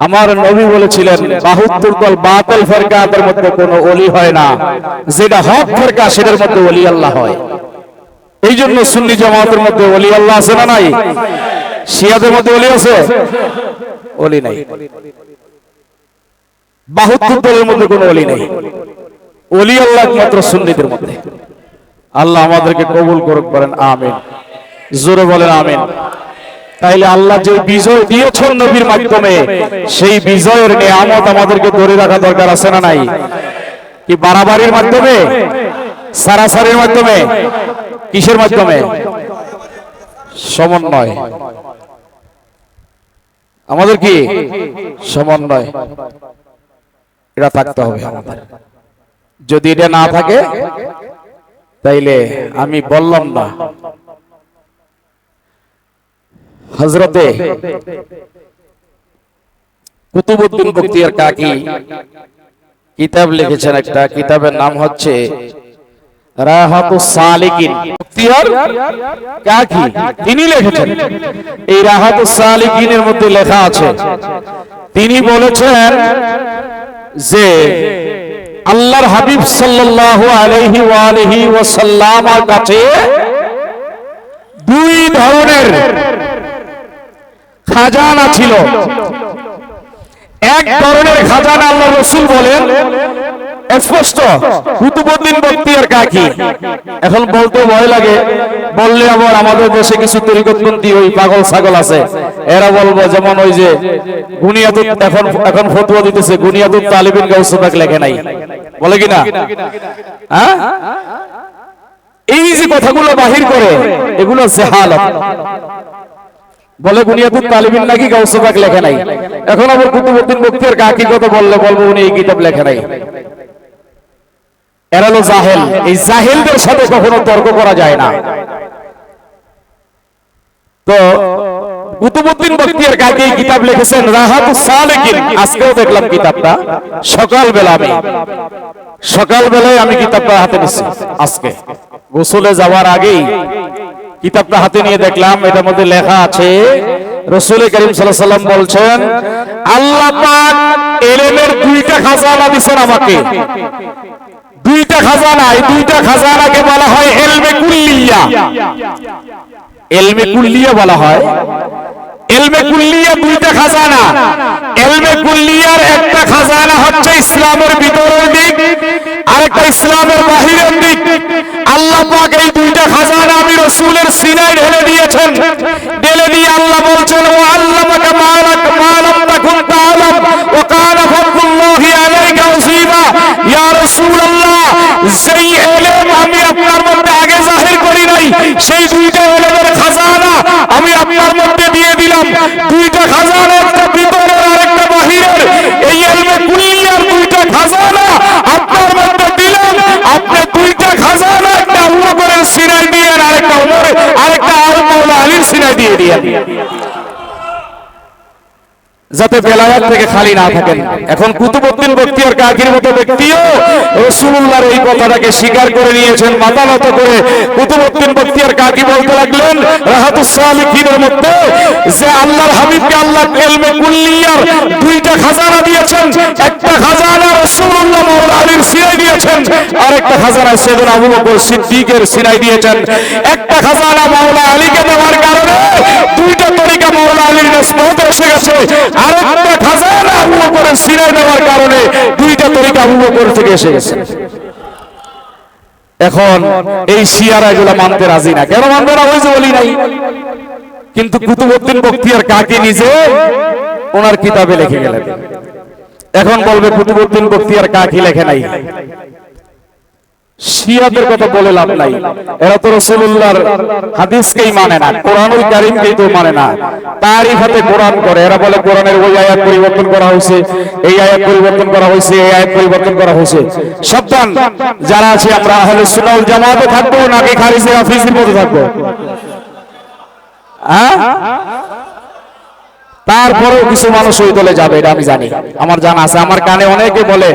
আমার নবী বলেছিলেন, ৭২ দল বাতিল ফিরকাদের মধ্যে কোনো ওলি হয় না, যেটা হক ফিরকা সেটার মধ্যে ওলি আল্লাহ হয়। এই জন্য সুন্নি জামাতের মধ্যে ওলি আল্লাহ আছে না নাই? শিয়াদের মধ্যে ওলি আছে? ওলি নাই। ৭২ দলের মধ্যে কোনো ওলি নাই। ওলি আল্লাহ একমাত্র সুন্নিদের মধ্যে। আল্লাহ আমাদেরকে কবুল করুক, বলেন আমিন। জোরে বলেন আমিন। তাইলে আল্লাহ যে বিজয় দিয়েছেন নবীর মাধ্যমে, সেই বিজয়ের নিয়ামত আমাদেরকে ধরে রাখা দরকার আছে না নাই? কি বাড়াবাড়ির মাধ্যমে, সারাসারির মাধ্যমে, কিসের মাধ্যমে? সমন্বয়। আমাদের কি সমন্বয়, এটা থাকতে হবে আমাদের। যদি এটা না থাকে তাইলে আমি বললাম না, হযরতে কুতুবউদ্দিন বখতিয়ার কাকি কিতাব লিখেছেন। একটা কিতাবের নাম হচ্ছে রাহাতুস সালিকিন। বখতিয়ার কাকি তিনি লিখেছেন, এই রাহাতুস সালিকিনের মধ্যে লেখা আছে, তিনি বলেছেন যে আল্লাহর হাবিব সাল্লাল্লাহু আলাইহি ওয়া আলিহি ওয়াসাল্লামের কাছে দুই ধরনের খাজানা ছিল। এক ধরনের খাজানা আল্লাহ রাসূল বলেন স্পষ্ট, কুতুবউদ্দিন বখতিয়ার কাকি। এখন বলতে ভয় লাগে, বললে আবার আমাদের দেশে কিছু তরিকতপন্থী ওই পাগল ছাগল আছে, এরা বলবো যেমন ওই যে বুনিয়াতুত, এখন ফতোয়া দিতেছে বুনিয়াতুত তালিবিন গাউসে পাক লেখে নাই, বলে কিনা? হ্যাঁ, এই যে কথাগুলো বাহির করে, এগুলো জাহালাত। বলে বুনিয়াতুত তালিবিন নাকি গাউসে পাক লেখে নাই। এখন আবার কুতুবউদ্দিন বখতিয়ার কাকি কথা বললে বলবো উনি এই কিতাব লেখে নাই। এরা হলো জাহেল। এই জাহেলদের সাথে কখনো তর্ক করা যায় না। তো কুতুবউদ্দিন বখতিয়ার কাকি কিতাব লিখেছেন রাহাতুস সালিকিন। আজকেও দেখলাম কিতাবটা, সকালবেলায় আমি কিতাবটা হাতে নিয়েছি। আজকে গোসলে যাওয়ার আগেই কিতাবটা হাতে নিয়ে দেখলাম, এটার মধ্যে লেখা আছে রাসূল করিম সাল্লাল্লাহু আলাইহি ওয়াসাল্লাম বলছেন, আল্লাহ পাক ইলমের দুইটা খাজানা দিবেন আমাকে। দুইটা খাজানা, এই দুইটা খাজানাকে বলা হয় ইলমে কুল্লিয়া। ইলমে কুল্লিয়া বলা হয়। ইলমে কুল্লিয়া দুইটা খাজানা। ইলমে কুল্লিয়ার একটা খাজানা হচ্ছে ইসলামের ভিতরের দিক, আরেকটা ইসলামের বাহিরের দিক। আল্লাহ পাক এই দুইটা খাজানা আমি রাসূলের সিনায় ঢেলে দিয়েছেন। ঢেলে দিয়ে আল্লাহ বলছেন, ওয়া আল্লামাকা মা লাম তাকুন তাআলাম ওয়া কানা ফাদলুল্লাহি আলাইকা আযীমা। ইয়া রাসূলুল্লাহ, যেই ইলম আমি আপনার মধ্যে আগে জাহির করি নাই, সেই দুইটা ইলমের খাজানা আপনার মধ্যে দিয়ে দিলাম দুইটা খাজানা, একটা ভিতরের আর একটা বাহিরের। এই ইলমে কুল্লিয়ার দুইটা খাজানা আপনার মধ্যে দিলাম। আপনি দুইটা খাজানা, একটা আবু বকরের সিনাই দিয়ে আরেকটা ওমর, আরেকটা আর মাওলা আলীর সিনাই দিয়ে দিয়ে যাতে বেলায়াত থেকে খালি না থাকেন। এখন কুতুবউদ্দিন বখতিয়ার কাকির মতো ব্যক্তিও রাসূলুল্লাহর এই কথাটাকে স্বীকার করে নিয়েছেন, মাথা নত করে। কুতুবউদ্দিন বখতিয়ার কাকি বলতে লাগলেন রাহাতুস সালিকিনের মধ্যে যে আল্লাহর হাবিবকে আল্লাহ ইলমে কুল্লিয়ার দুইটা খাজানা দিয়েছেন। একটা খাজানা রাসূলুল্লাহ মাওলা আলীর সিনাই দিয়েছেন, আরেকটা খাজানা সাইয়েদনা আবু বকর সিদ্দিকের সিনাই দিয়েছেন। একটা খাজানা মাওলা আলীকে দেওয়ার কারণে দুইটা তরিকা মাওলা আলীর নিসবত এসে গেছে, আরেকটা খাজানা আবু বকরের সিনাই দেওয়ার কারণে দুইটা তরিকা আবু বকর থেকে এসে গেছে। এখন এই শিয়ারা এগুলো মানতে রাজি না। কেন মানতে না হয়েছে বলি নাই, কিন্তু কুতুবউদ্দিন বখতিয়ার কাকি নিজে ওনার কিতাবে লিখে গেলেন। এখন বলবে কুতুবউদ্দিন বখতিয়ার কাকি লেখে নাই, শিয়াদের কথা বলে লাভ নাই। এরা তো রাসূলুল্লাহর হাদিসকেই মানে না, কোরআনুল কারীমকেই তো মানে না। তারিফাতে কোরআন করে, এরা বলে কোরআনের ওই আয়াত পরিবর্তন করা হয়েছে, এই আয়াত পরিবর্তন করা হয়েছে, এই আয়াত পরিবর্তন করা হয়েছে। সাবধান যারা আছে, আমরা আহলে সুন্নাহ ওয়াল জামাতে থাকবো নাকি খারিজি হাফিজির মধ্যে থাকবো? হ্যাঁ, তারপরেও কিছু মানুষ ওই দলে যাবে, এটা আমি জানি, আমার জানা আছে। আমার কানে অনেকে বলে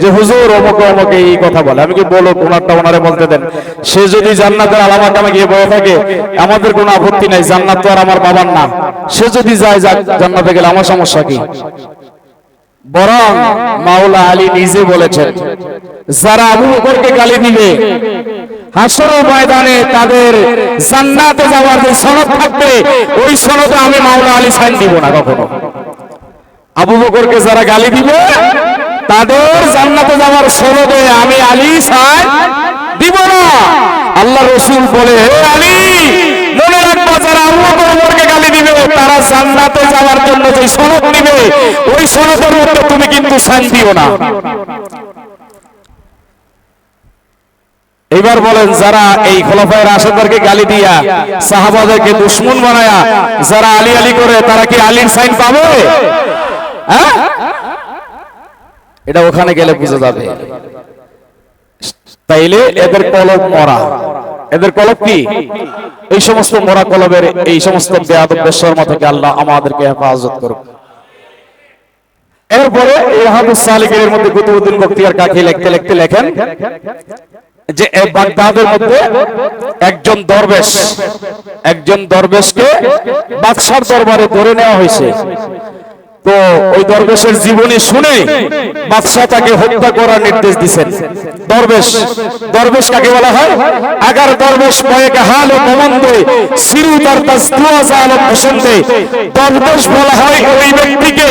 যে হুজুর অমুকে অমুকে এই কথা বলে। আমি কি বলো, ওনারটা ওনারে বলতে দেন। সে যদি জান্নাতের আলামত আমি গিয়ে বলে থাকে, আমাদের কোনো আপত্তি নাই, জান্নাত তো আর আমার বাবার না। সে যদি যায় যাক, জান্নাতে গেলে আমার সমস্যা কি? বরং মাওলা আলী নিজে বলেছেন, যারা আবু বকরকে গালি দিবে হাসরের ময়দানে তাদের জান্নাতে যাওয়ার যে সনদ থাকবে, ওই সনদে আমি মাওলা আলী সাইন দিব না কখনো। আবু বকরকে যারা গালি দিবে তাদের জান্নাতে যাওয়ার সনদে আমি আলী সাইন দিব না। আল্লাহ রাসূল বলে, হে আলী, মনে রাখবা যারা আবু বকরকে গালি দিবে তারা জান্নাতে যাওয়ার জন্য যে সনদ দিবে, ওই সনদের মধ্যে তুমি কিন্তু সাইন দিও না। এবার বলেন, যারা এই খোলাফায়ে রাশিদদেরকে গালি দিয়া সাহাবাদেরকে দুশমন বানায়া যারা আলী আলী করে, তারা কি আলীর সাইন পাবে? হ্যাঁ, এটা ওখানে গেলে বুঝা যাবে। তাইলে এদের কলব মরা, এদের কলব কি? এই সমস্ত মরা কলবের, এই সমস্ত বেয়াদব বেশরম থেকে আল্লাহ আমাদেরকে হেফাজত করুক। এরপরে এই হাদিস সালিকের মধ্যে কুতুবউদ্দিন বখতিয়ার কাকি লিখতে লিখতে লেখেন যে বাগদাদের মধ্যে একজন দরবেশকে বাদশার দরবারে ধরে নেওয়া হয়েছে। তো ওই দরবেশের জীবনী শুনে বাদশা তাকে হত্যা করার নির্দেশ দিয়েছেন। দরবেশ কাকে বলা হয়? আগার দরবেশ পয়েকে হাল ও কমন্দে সিরু তার তাসদুয়া জালম পছন্দে। দরবেশ বলা হয় ওই ব্যক্তিকে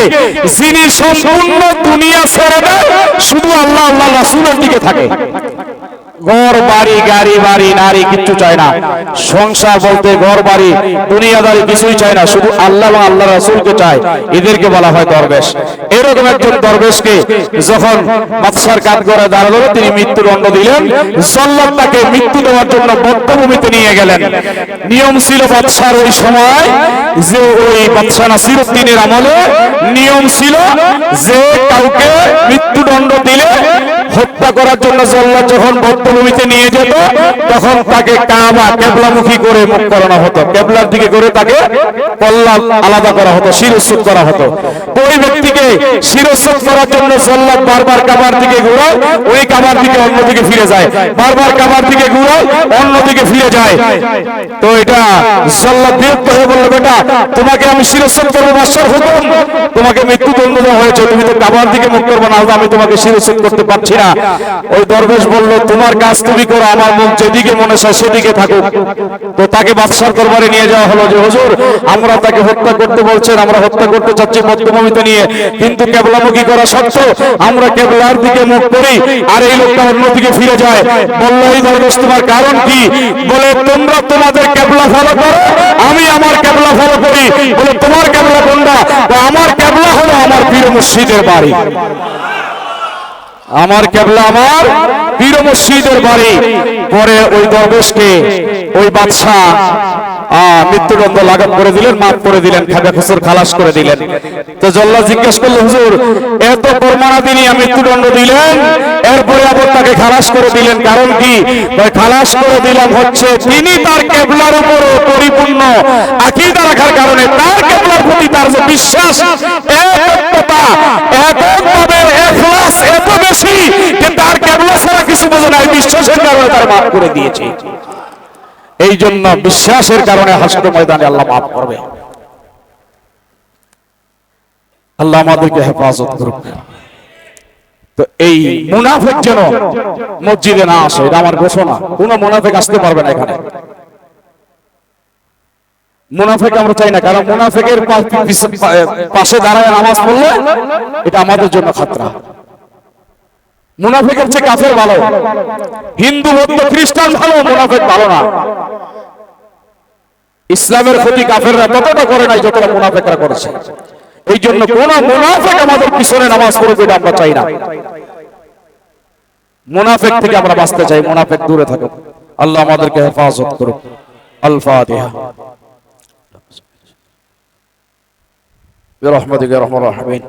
যিনি সম্পূর্ণ দুনিয়া ছেড়ে দেয়, শুধু আল্লাহ আল্লাহ রাসূলের দিকে থাকে। ঘর বাড়ি গাড়ি বাড়ি নারী কিচ্ছু চায় না। সংসার বলতে ঘর বাড়ি দুনিয়াদারি কিছুই চায় না, শুধু আল্লাহ এবং আল্লাহ রাসূলকে চায়। এদেরকে বলা হয় দরবেশ। এরকম একজন দরবেশকে যখন বাদশার কাঠগড়ে দাঁড়ালো, তিনি মৃত্যুদণ্ড দিলেন। জল্লাদ তাকে মৃত্যু দেওয়ার জন্য বদ্ধভূমিতে নিয়ে গেলেন। নিয়ম ছিল বাদশার ওই সময়, যে ওই বাদশা নাসিরউদ্দিনের আমলে নিয়ম ছিল যে কাউকে মৃত্যুদণ্ড দিলে হত্যা করার জন্য জল্লাদ যখন বদ্ধভূমিতে নিয়ে যেত, তখন তাকে কাবা কেবলামুখী করে মুখ করানো হতো। কেবলার দিকে করে তাকে কল্লা আলাদা করা হতো, শিরচ্ছেদ করা হতো। ওই ব্যক্তিকে শিরচ্ছেদ করার জন্য জল্লাদ বারবার কাবার দিকে ঘুরায়, ওই কাবার দিকে অন্যদিকে ফিরে যায়, বারবার কাবার দিকে ঘুরায়, অন্যদিকে ফিরে যায়। তো এটা জল্লাদ বিরক্ত হয়ে বলল, বেটা তোমাকে আমি শিরচ্ছেদ করবো, বাদশার হুকুম, তোমাকে মৃত্যুদণ্ড দেওয়া হয়েছে, তুমি তো কাবার দিকে মুখ করবো না, আমি তোমাকে শিরচ্ছেদ করতে পারছি না। ওই দরবেশ বলল, তোমার কাজ তুমি করো, আমার মুখ যেদিকে মনে চায় সেদিকে থাকুক। তো তাকে বাদশার দরবারে নিয়ে যাওয়া হলো যে হুজুর, আমরা তাকে হত্যা করতে বলছেন, আমরা হত্যা করতে চাচ্ছি বদ্ধভূমিতে নিয়ে, কিন্তু কেবলামুখী করা সত্ত্বেও আমরা কেবলার দিকে মুখ করি আর এই লোকটা অন্যদিকে ফিরে যায়। বলল, এই দরবেশ তোমার কারণ কি? বলে, তোমরা তোমাদের কেবলা ফলো করো, আমি আমার কেবলা ফলো করি। বলে, তোমার কেবলা কোনটা? আমার কেবলা হলো আমার পীর মুর্শিদের বাড়ি। আমার কেবলা আমার পীর মুর্শিদের বাড়ি। পরে ওই দরবেশকে ওই বাদশাহ মৃত্যুদণ্ড লাগাম করে দিলেন, মাফ করে দিলেন, খাজা খুসর খালাস করে দিলেন। তো জল্লাদ জিজ্ঞেস করলো, হুজুর এত প্রমাণাদি নিয়ে মৃত্যুদণ্ড দিলেন, এরপরে আবার তাকে খালাস করে দিলেন, কারণ কি? খালাস করে দিলাম হচ্ছে তিনি তার কেবলার উপর পরিপূর্ণ আকীদা রাখার কারণে, তার কেবলার প্রতি তার যে বিশ্বাস, একতা, এককভাবে ইখলাস এত বেশি যে তার কেবলা ছাড়া কিছু বোঝে না, বিশ্বাসের কারণে তার মাফ করে দিয়েছে। এই জন্য বিশ্বাসের কারণে হাসর ময়দানে আল্লাহ মাফ করবে। আল্লাহ আমাদেরকে হেফাজত করুক। তো এই মুনাফিক যেন মসজিদে না আসে, এটা আমার ঘোষণা। কোন মুনাফিক আসতে পারবে না এখানে। মুনাফিক আমরা চাই না, কারণ মুনাফিকের পাশে দাঁড়ায় নামাজ পড়লে এটা আমাদের জন্য খাতরা। মুনাফিকের চেয়ে কাফের ভালো, হিন্দু বৌদ্ধ খ্রিস্টান ভালো, মুনাফিক ভালো না। ইসলামের ক্ষতি কাফেররা ততটা করে নাই যতটা মুনাফিকরা করেছে। এই জন্য কোন মুনাফিক আমাদের পিছনে নামাজ পড়বে এটা আমরা চাই না। মুনাফিক থেকে আমরা বাঁচতে চাই, মুনাফিক দূরে থাকুক। আল্লাহ আমাদেরকে হেফাজত করুক। আল ফাতিহা। বিরহমাতিকা ইয়া আরহামার রাহিমিন।